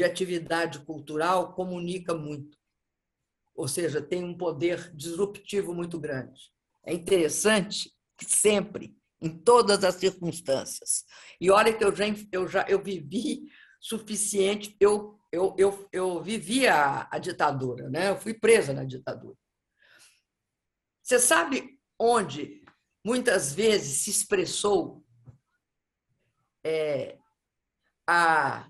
atividade cultural comunica muito, ou seja, tem um poder disruptivo muito grande. É interessante que sempre, em todas as circunstâncias, e olha que eu vivi suficiente, eu vivi a ditadura, né? Eu fui presa na ditadura. Você sabe onde muitas vezes se expressou a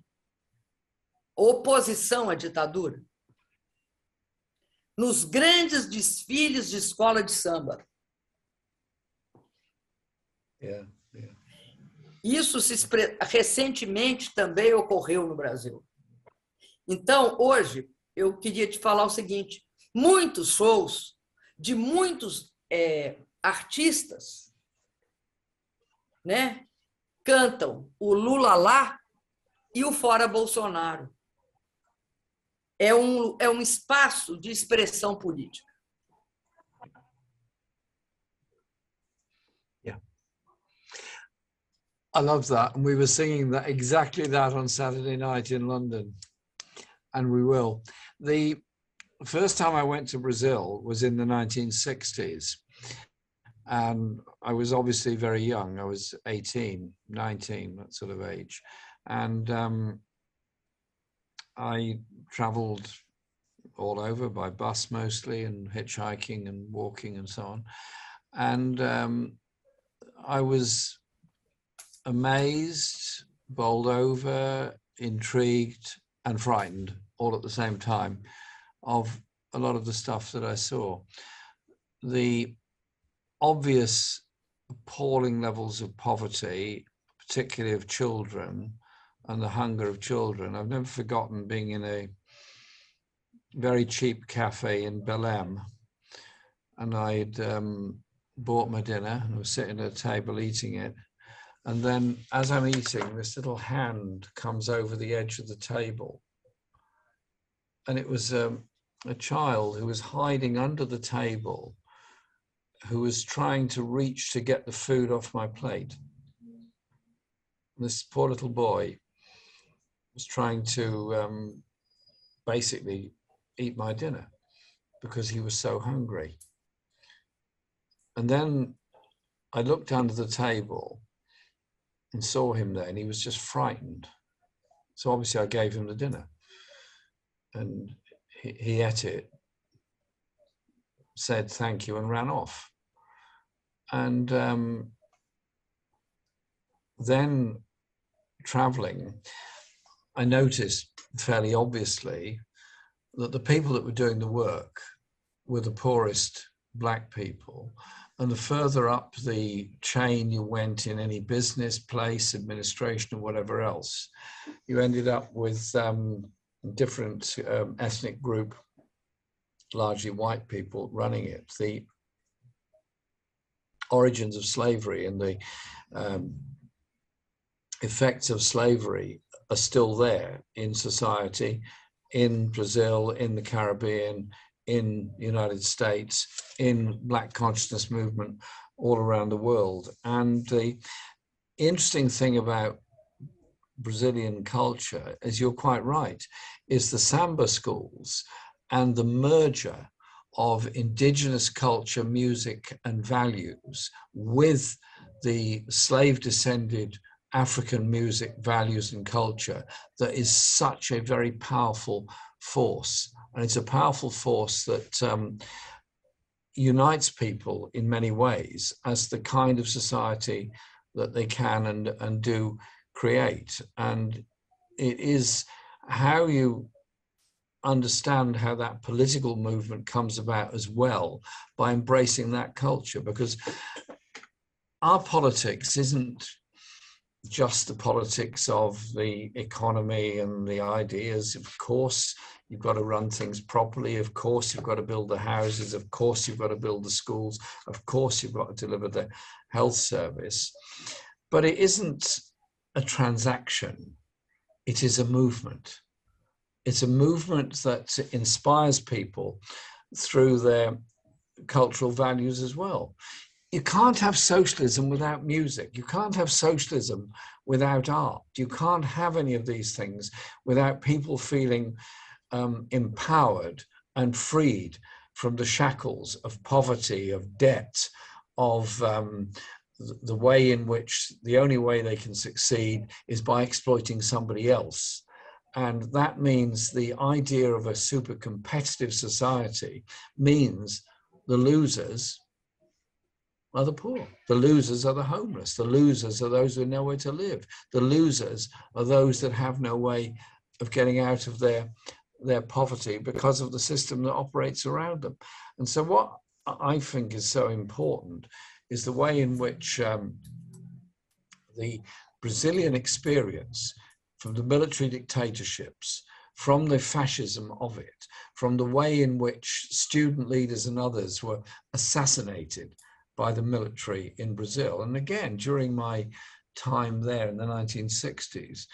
oposição à ditadura? Nos grandes desfiles de escola de samba. Isso recentemente também ocorreu no Brasil. Então, hoje, eu queria te falar o seguinte: muitos shows de muitos artistas, né, cantam o Lula lá e o Fora Bolsonaro. É um espaço de expressão política. Yeah. I love that. And we were singing exactly that on Saturday night in London. And we will. The first time I went to Brazil was in the 1960s. And I was obviously very young. I was 18, 19, that sort of age. And I traveled all over by bus mostly, and hitchhiking and walking and so on. And I was amazed, bowled over, intrigued and frightened all at the same time of a lot of the stuff that I saw. The obvious appalling levels of poverty, particularly of children, and the hunger of children. I've never forgotten being in a very cheap cafe in Belém, and I'd bought my dinner and was sitting at a table eating it. And then as I'm eating, this little hand comes over the edge of the table. And it was a child who was hiding under the table, who was trying to reach to get the food off my plate. This poor little boy was trying to basically eat my dinner because he was so hungry. And then I looked under the table and saw him there, and he was just frightened. So obviously I gave him the dinner, and he ate it, said thank you, and ran off. And then traveling, I noticed fairly obviously that the people that were doing the work were the poorest Black people. And the further up the chain you went in any business, place, administration, or whatever else, you ended up with different ethnic group, largely white people, running it. The origins of slavery and the effects of slavery are still there in society, in Brazil, in the Caribbean, in the United States, in Black consciousness movement all around the world. And the interesting thing about Brazilian culture, as you're quite right, is the samba schools and the merger of indigenous culture, music, and values with the slave-descended African music, values, and culture that is such a very powerful force. And it's a powerful force that unites people in many ways as the kind of society that they can and do create. And it is how you understand how that political movement comes about as well, by embracing that culture, because our politics isn't just the politics of the economy and the ideas. Of course, you've got to run things properly. Of course, you've got to build the houses. Of course, you've got to build the schools. Of course, you've got to deliver the health service. But it isn't a transaction. It is a movement. It's a movement that inspires people through their cultural values as well. You can't have socialism without music. You can't have socialism without art. You can't have any of these things without people feeling empowered and freed from the shackles of poverty, of debt, of the way in which the only way they can succeed is by exploiting somebody else. And that means the idea of a super competitive society means the losers are the poor. The losers are the homeless. The losers are those who have nowhere to live. The losers are those that have no way of getting out of their poverty because of the system that operates around them. And so what I think is so important is the way in which the Brazilian experience, from the military dictatorships, from the fascism of it, from the way in which student leaders and others were assassinated by the military in Brazil. And again, during my time there in the 1960s,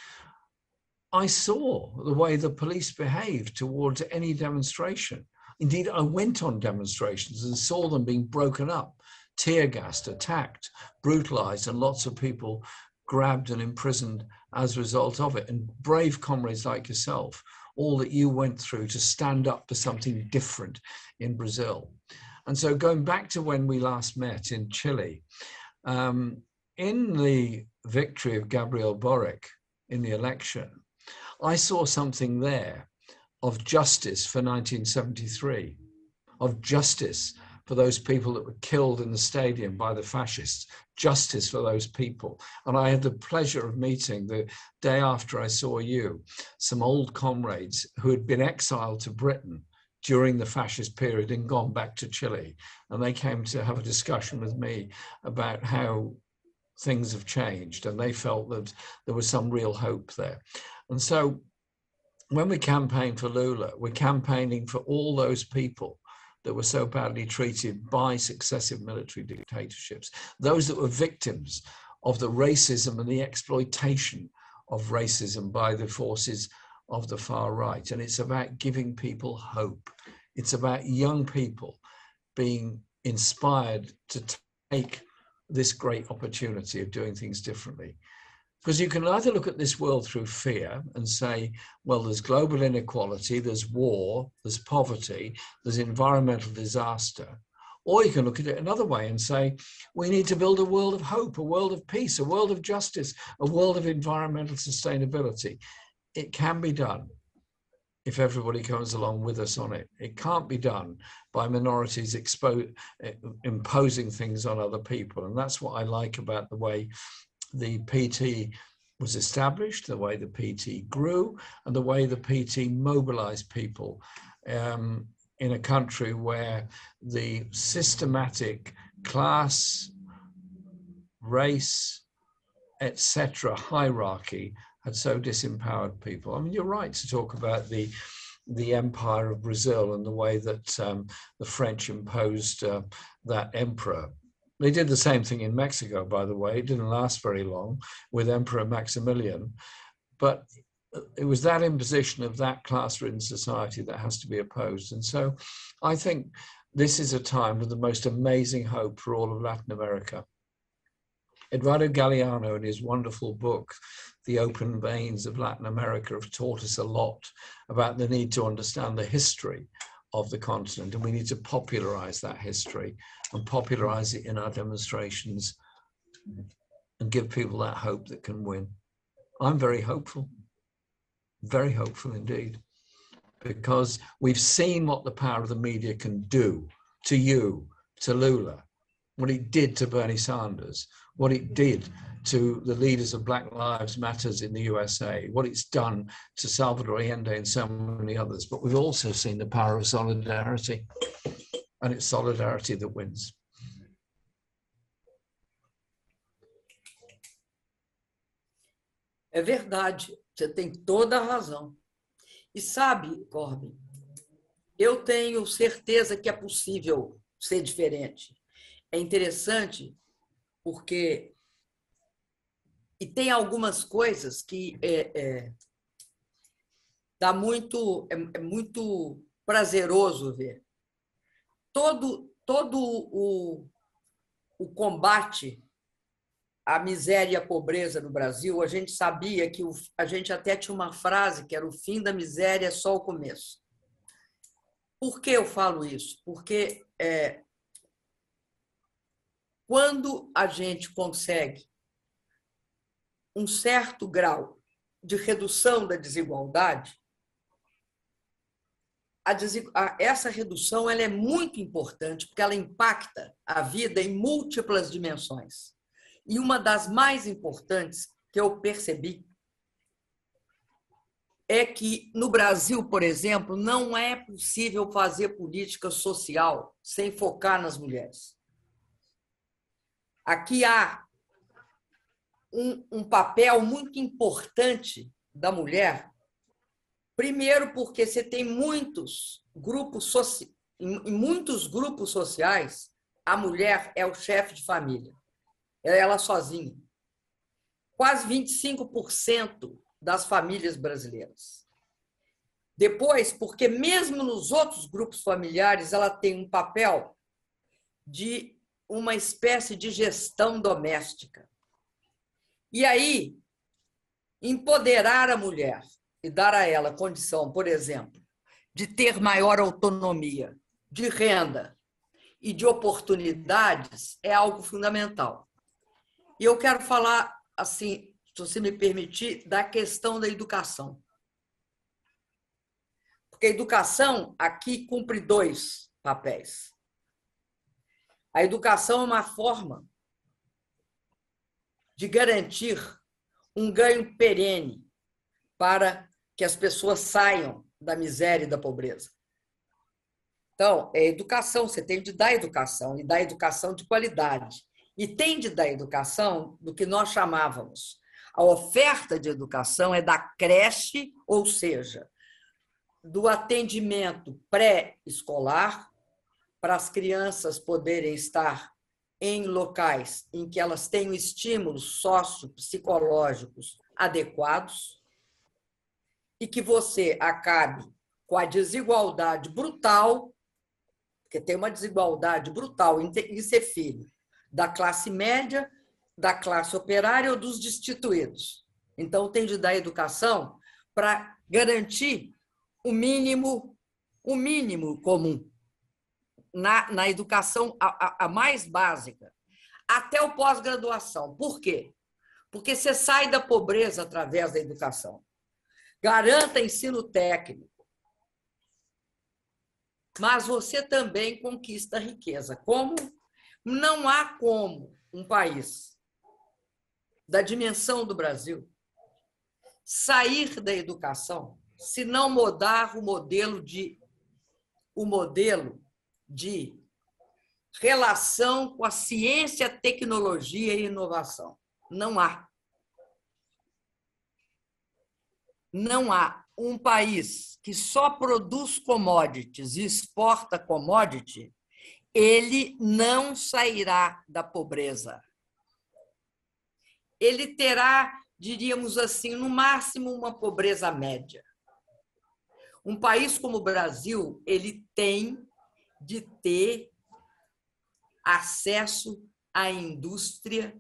I saw the way the police behaved towards any demonstration. Indeed, I went on demonstrations and saw them being broken up, tear gassed, attacked, brutalized, and lots of people grabbed and imprisoned as a result of it. And brave comrades like yourself, all that you went through to stand up to something different in Brazil. And so going back to when we last met in Chile, in the victory of Gabriel Boric in the election, I saw something there of justice for 1973, of justice for those people that were killed in the stadium by the fascists, justice for those people. And I had the pleasure of meeting, the day after I saw you, some old comrades who had been exiled to Britain during the fascist period and gone back to Chile. And they came to have a discussion with me about how things have changed, and they felt that there was some real hope there. And so when we campaign for Lula, we're campaigning for all those people that were so badly treated by successive military dictatorships, those that were victims of the racism and the exploitation of racism by the forces of the far right. And it's about giving people hope. It's about young people being inspired to take this great opportunity of doing things differently. Because you can either look at this world through fear and say, well, there's global inequality, there's war, there's poverty, there's environmental disaster. Or you can look at it another way and say, we need to build a world of hope, a world of peace, a world of justice, a world of environmental sustainability. It can be done if everybody comes along with us on it. It can't be done by minorities imposing things on other people. And that's what I like about the way the PT was established, the way the PT grew, and the way the PT mobilized people in a country where the systematic class, race, etc. hierarchy had so disempowered people. I mean, you're right to talk about the empire of Brazil and the way that the French imposed that emperor. They did the same thing in Mexico, by the way. It didn't last very long with Emperor Maximilian, but it was that imposition of that class-ridden society that has to be opposed. And so I think this is a time of the most amazing hope for all of Latin America. Eduardo Galeano, in his wonderful book, The Open Veins of Latin America, have taught us a lot about the need to understand the history of the continent, and we need to popularize that history and popularize it in our demonstrations and give people that hope that can win. I'm very hopeful indeed, because we've seen what the power of the media can do to you, to Lula, what it did to Bernie Sanders, what it did to the leaders of Black Lives Matters in the USA, what it's done to Salvador Allende and so many others. But we've also seen the power of solidarity, and it's solidarity that wins. É verdade, você tem toda a razão. E sabe, Corbin, eu tenho certeza que é possível ser diferente. É interessante porque e tem algumas coisas que é muito prazeroso ver. Todo o combate à miséria e à pobreza no Brasil, a gente sabia que a gente até tinha uma frase que era o fim da miséria é só o começo. Por que eu falo isso? Porque quando a gente consegue um certo grau de redução da desigualdade, essa redução ela é muito importante porque ela impacta a vida em múltiplas dimensões. E uma das mais importantes que eu percebi é que, no Brasil, por exemplo, não é possível fazer política social sem focar nas mulheres. Aqui há um papel muito importante da mulher, primeiro porque você tem muitos grupos sociais, a mulher é o chefe de família, é ela sozinha. Quase 25% das famílias brasileiras. Depois, porque mesmo nos outros grupos familiares, ela tem um papel de uma espécie de gestão doméstica. E aí, empoderar a mulher e dar a ela condição, por exemplo, de ter maior autonomia, de renda e de oportunidades é algo fundamental. E eu quero falar, assim, se você me permitir, da questão da educação. Porque a educação aqui cumpre dois papéis. A educação é uma forma de garantir um ganho perene para que as pessoas saiam da miséria e da pobreza. Então, é educação, você tem de dar educação, e dar educação de qualidade. E tem de dar educação do que nós chamávamos. A oferta de educação é da creche, ou seja, do atendimento pré-escolar, para as crianças poderem estar em locais em que elas tenham estímulos sociopsicológicos adequados e que você acabe com a desigualdade brutal, porque tem uma desigualdade brutal em ser filho da classe média, da classe operária ou dos destituídos. Então, tem de dar educação para garantir o mínimo comum na educação a mais básica, até o pós-graduação. Por quê? Porque você sai da pobreza através da educação. Garanta ensino técnico, mas você também conquista riqueza. Como? Não há como um país da dimensão do Brasil sair da educação se não mudar o modelo de relação com a ciência, tecnologia e inovação. Não há. Não há um país que só produz commodities e exporta commodity, ele não sairá da pobreza. Ele terá, diríamos assim, no máximo uma pobreza média. Um país como o Brasil, ele tem de ter acesso à indústria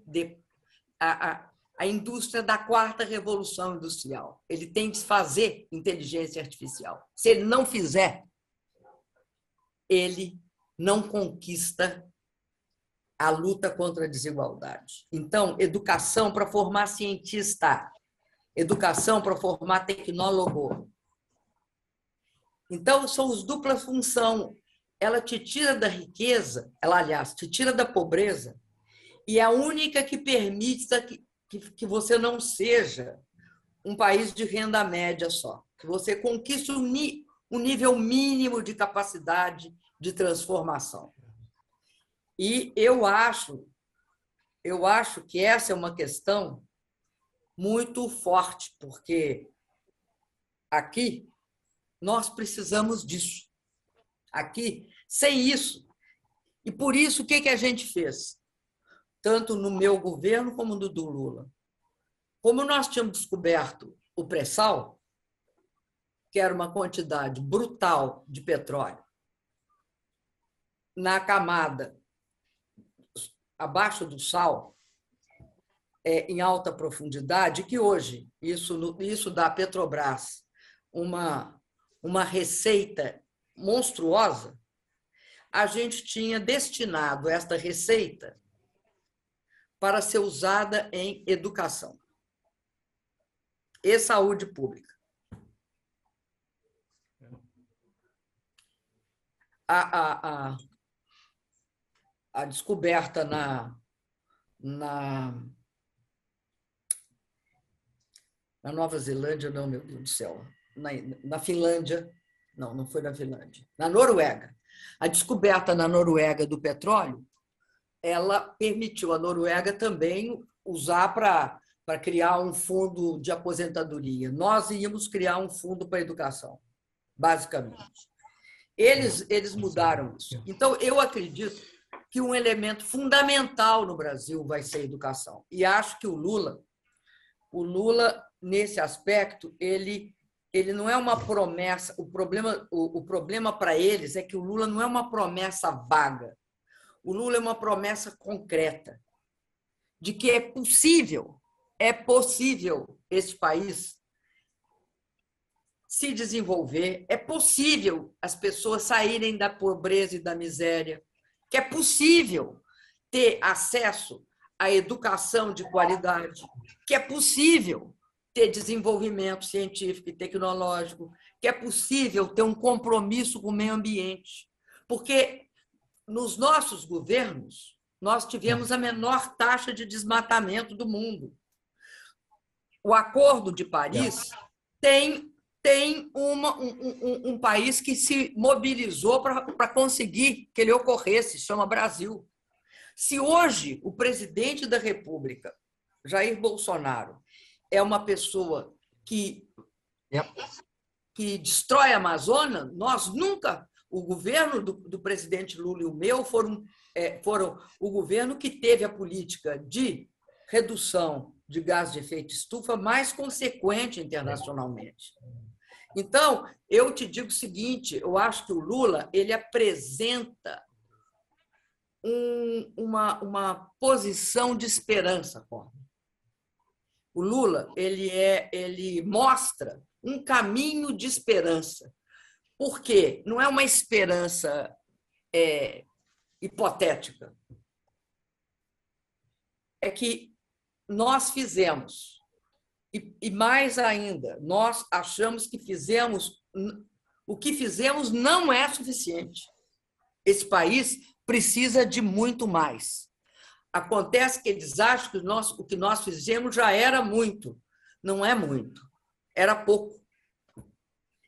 a indústria da quarta revolução industrial. Ele tem de fazer inteligência artificial. Se ele não fizer, ele não conquista a luta contra a desigualdade. Então, educação para formar cientista, educação para formar tecnólogo. Então, são as duplas funções. Ela te tira da riqueza, ela, aliás, te tira da pobreza, e é a única que permite que você não seja um país de renda média só, que você conquiste um nível mínimo de capacidade de transformação. E eu acho que essa é uma questão muito forte, porque aqui nós precisamos disso. Aqui, sem isso. E por isso, o que a gente fez? Tanto no meu governo como no do Lula. Como nós tínhamos descoberto o pré-sal, que era uma quantidade brutal de petróleo, na camada abaixo do sal, em alta profundidade, que hoje isso dá à Petrobras uma receita monstruosa, a gente tinha destinado esta receita para ser usada em educação e saúde pública. A descoberta na Nova Zelândia, não, meu Deus do céu, na Finlândia, não foi na Finlândia, na Noruega. A descoberta na Noruega do petróleo, ela permitiu a Noruega também usar para criar um fundo de aposentadoria. Nós íamos criar um fundo para a educação, basicamente. Eles mudaram isso. Então, eu acredito que um elemento fundamental no Brasil vai ser a educação. E acho que o Lula, nesse aspecto, ele não é uma promessa. O problema para eles é que o Lula não é uma promessa vaga. O Lula é uma promessa concreta de que é possível esse país se desenvolver, é possível as pessoas saírem da pobreza e da miséria, que é possível ter acesso à educação de qualidade, que é possível ter desenvolvimento científico e tecnológico, que é possível ter um compromisso com o meio ambiente, porque nos nossos governos, nós tivemos a menor taxa de desmatamento do mundo. O Acordo de Paris tem um país que se mobilizou para conseguir que ele ocorresse, chama Brasil. Se hoje o presidente da República, Jair Bolsonaro, é uma pessoa que destrói a Amazônia, nós nunca, o governo do presidente Lula e o meu foram o governo que teve a política de redução de gás de efeito estufa mais consequente internacionalmente. Então, eu te digo o seguinte, eu acho que o Lula ele apresenta uma posição de esperança. O Lula ele mostra um caminho de esperança. Por quê? Não é uma esperança hipotética. É que nós fizemos, e mais ainda, nós achamos que fizemos, o que fizemos não é suficiente. Esse país precisa de muito mais. Acontece que eles acham que o que nós fizemos já era muito. Não é muito, era pouco.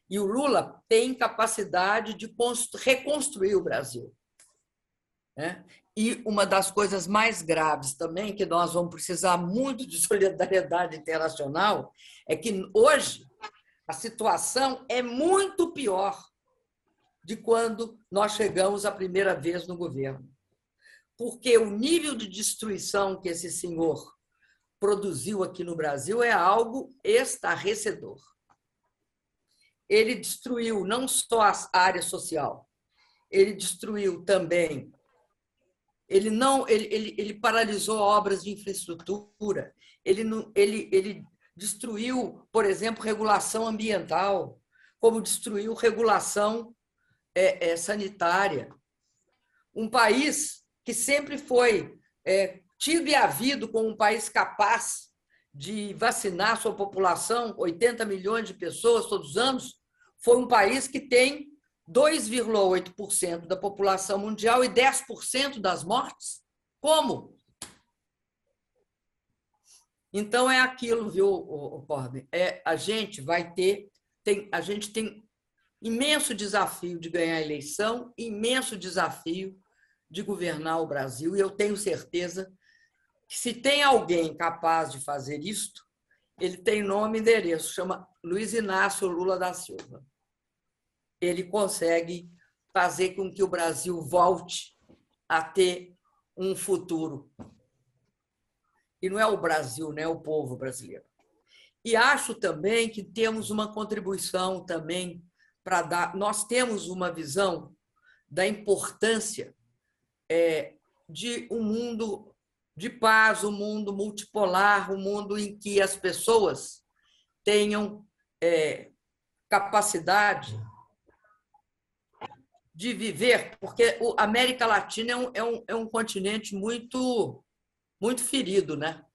E o Lula tem capacidade de reconstruir o Brasil. E uma das coisas mais graves também, que nós vamos precisar muito de solidariedade internacional, é que hoje a situação é muito pior de quando nós chegamos a primeira vez no governo. Porque o nível de destruição que esse senhor produziu aqui no Brasil é algo estarrecedor. Ele destruiu não só a área social, ele destruiu também, ele paralisou obras de infraestrutura, ele destruiu, por exemplo, regulação ambiental, como destruiu regulação sanitária. Um país que sempre foi tido e havido como um país capaz de vacinar sua população, 80 milhões de pessoas todos os anos, foi um país que tem 2,8% da população mundial e 10% das mortes. Como? Então, é aquilo, viu, Corbin? A gente tem imenso desafio de ganhar a eleição, imenso desafio de governar o Brasil, e eu tenho certeza que se tem alguém capaz de fazer isto, ele tem nome e endereço, chama Luiz Inácio Lula da Silva. Ele consegue fazer com que o Brasil volte a ter um futuro. E não é o Brasil, né? É o povo brasileiro. E acho também que temos uma contribuição também para dar. Nós temos uma visão da importância de um mundo de paz, um mundo multipolar, um mundo em que as pessoas tenham capacidade de viver, porque a América Latina é um continente muito, muito ferido, né?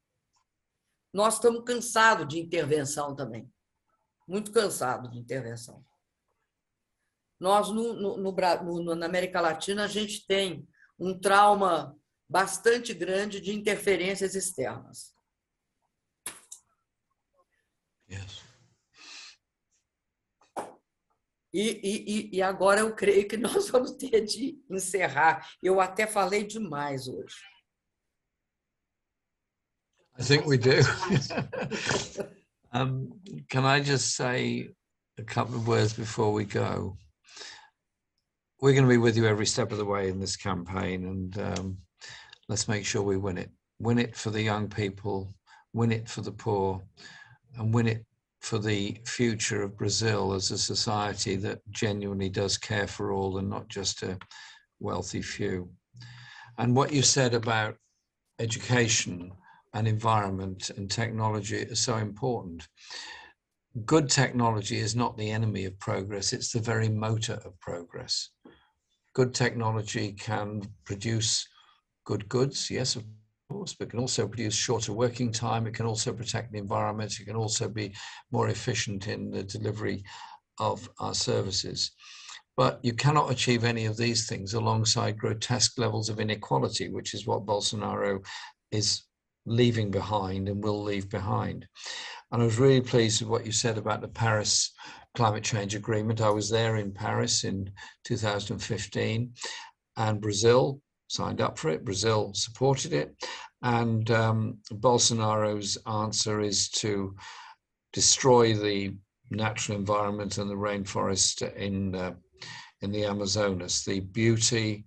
Nós estamos cansados de intervenção também, muito cansados de intervenção. Nós, na América Latina, a gente tem um trauma bastante grande de interferências externas. Yes. E agora eu creio que nós vamos ter de encerrar. Eu até falei demais hoje. I think we do. Can I just say a couple of words before we go? We're going to be with you every step of the way in this campaign, and let's make sure we win it. Win it for the young people, win it for the poor, and win it for the future of Brazil as a society that genuinely does care for all and not just a wealthy few. And what you said about education and environment and technology is so important. Good technology is not the enemy of progress, it's the very motor of progress. Good technology can produce good goods, yes, of course, but it can also produce shorter working time. It can also protect the environment. It can also be more efficient in the delivery of our services. But you cannot achieve any of these things alongside grotesque levels of inequality, which is what Bolsonaro is leaving behind and will leave behind. And I was really pleased with what you said about the Paris Climate Change Agreement. I was there in Paris in 2015, and Brazil signed up for it. Brazil supported it. And Bolsonaro's answer is to destroy the natural environment and the rainforest in the Amazonas. The beauty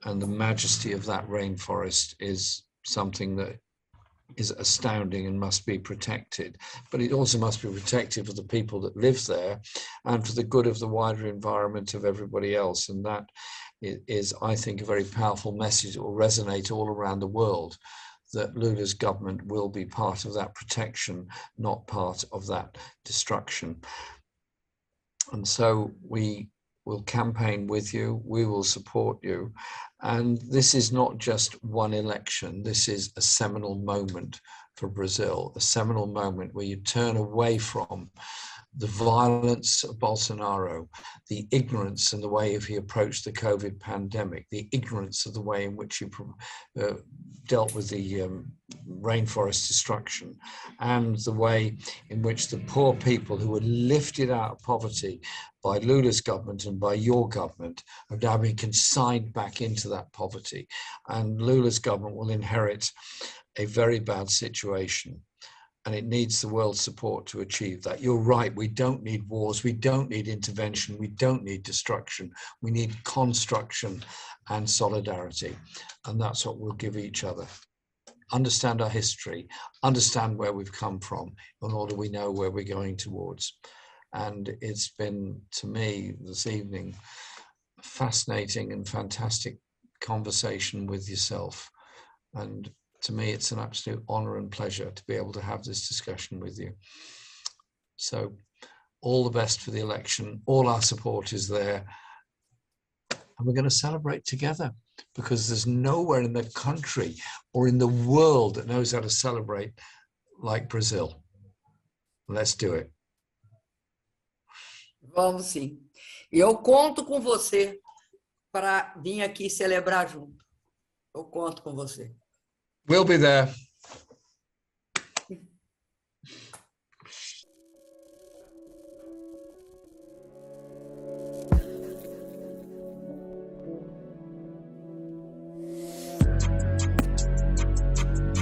and the majesty of that rainforest is something that is astounding and must be protected. But it also must be protected for the people that live there and for the good of the wider environment of everybody else. And that is, I think, a very powerful message that will resonate all around the world, that Lula's government will be part of that protection, not part of that destruction. And so we will campaign with you, we will support you. And this is not just one election, this is a seminal moment for Brazil, a seminal moment where you turn away from the violence of Bolsonaro, the ignorance in the way he approached the COVID pandemic, the ignorance of the way in which he dealt with the rainforest destruction, and the way in which the poor people who were lifted out of poverty by Lula's government and by your government have now been consigned back into that poverty. And Lula's government will inherit a very bad situation. And it needs the world's support to achieve that. You're right, we don't need wars, we don't need intervention, we don't need destruction. We need construction and solidarity. And that's what we'll give each other. Understand our history, understand where we've come from, in order we know where we're going towards. And it's been, to me, this evening, a fascinating and fantastic conversation with yourself. And to me, it's an absolute honor and pleasure to be able to have this discussion with you. So all the best for the election. All our support is there. And we're going to celebrate together, because there's nowhere in the country or in the world that knows how to celebrate like Brazil. Let's do it. Vamos sim. E eu conto com você para vir aqui celebrar junto. Eu conto com você. We'll be there.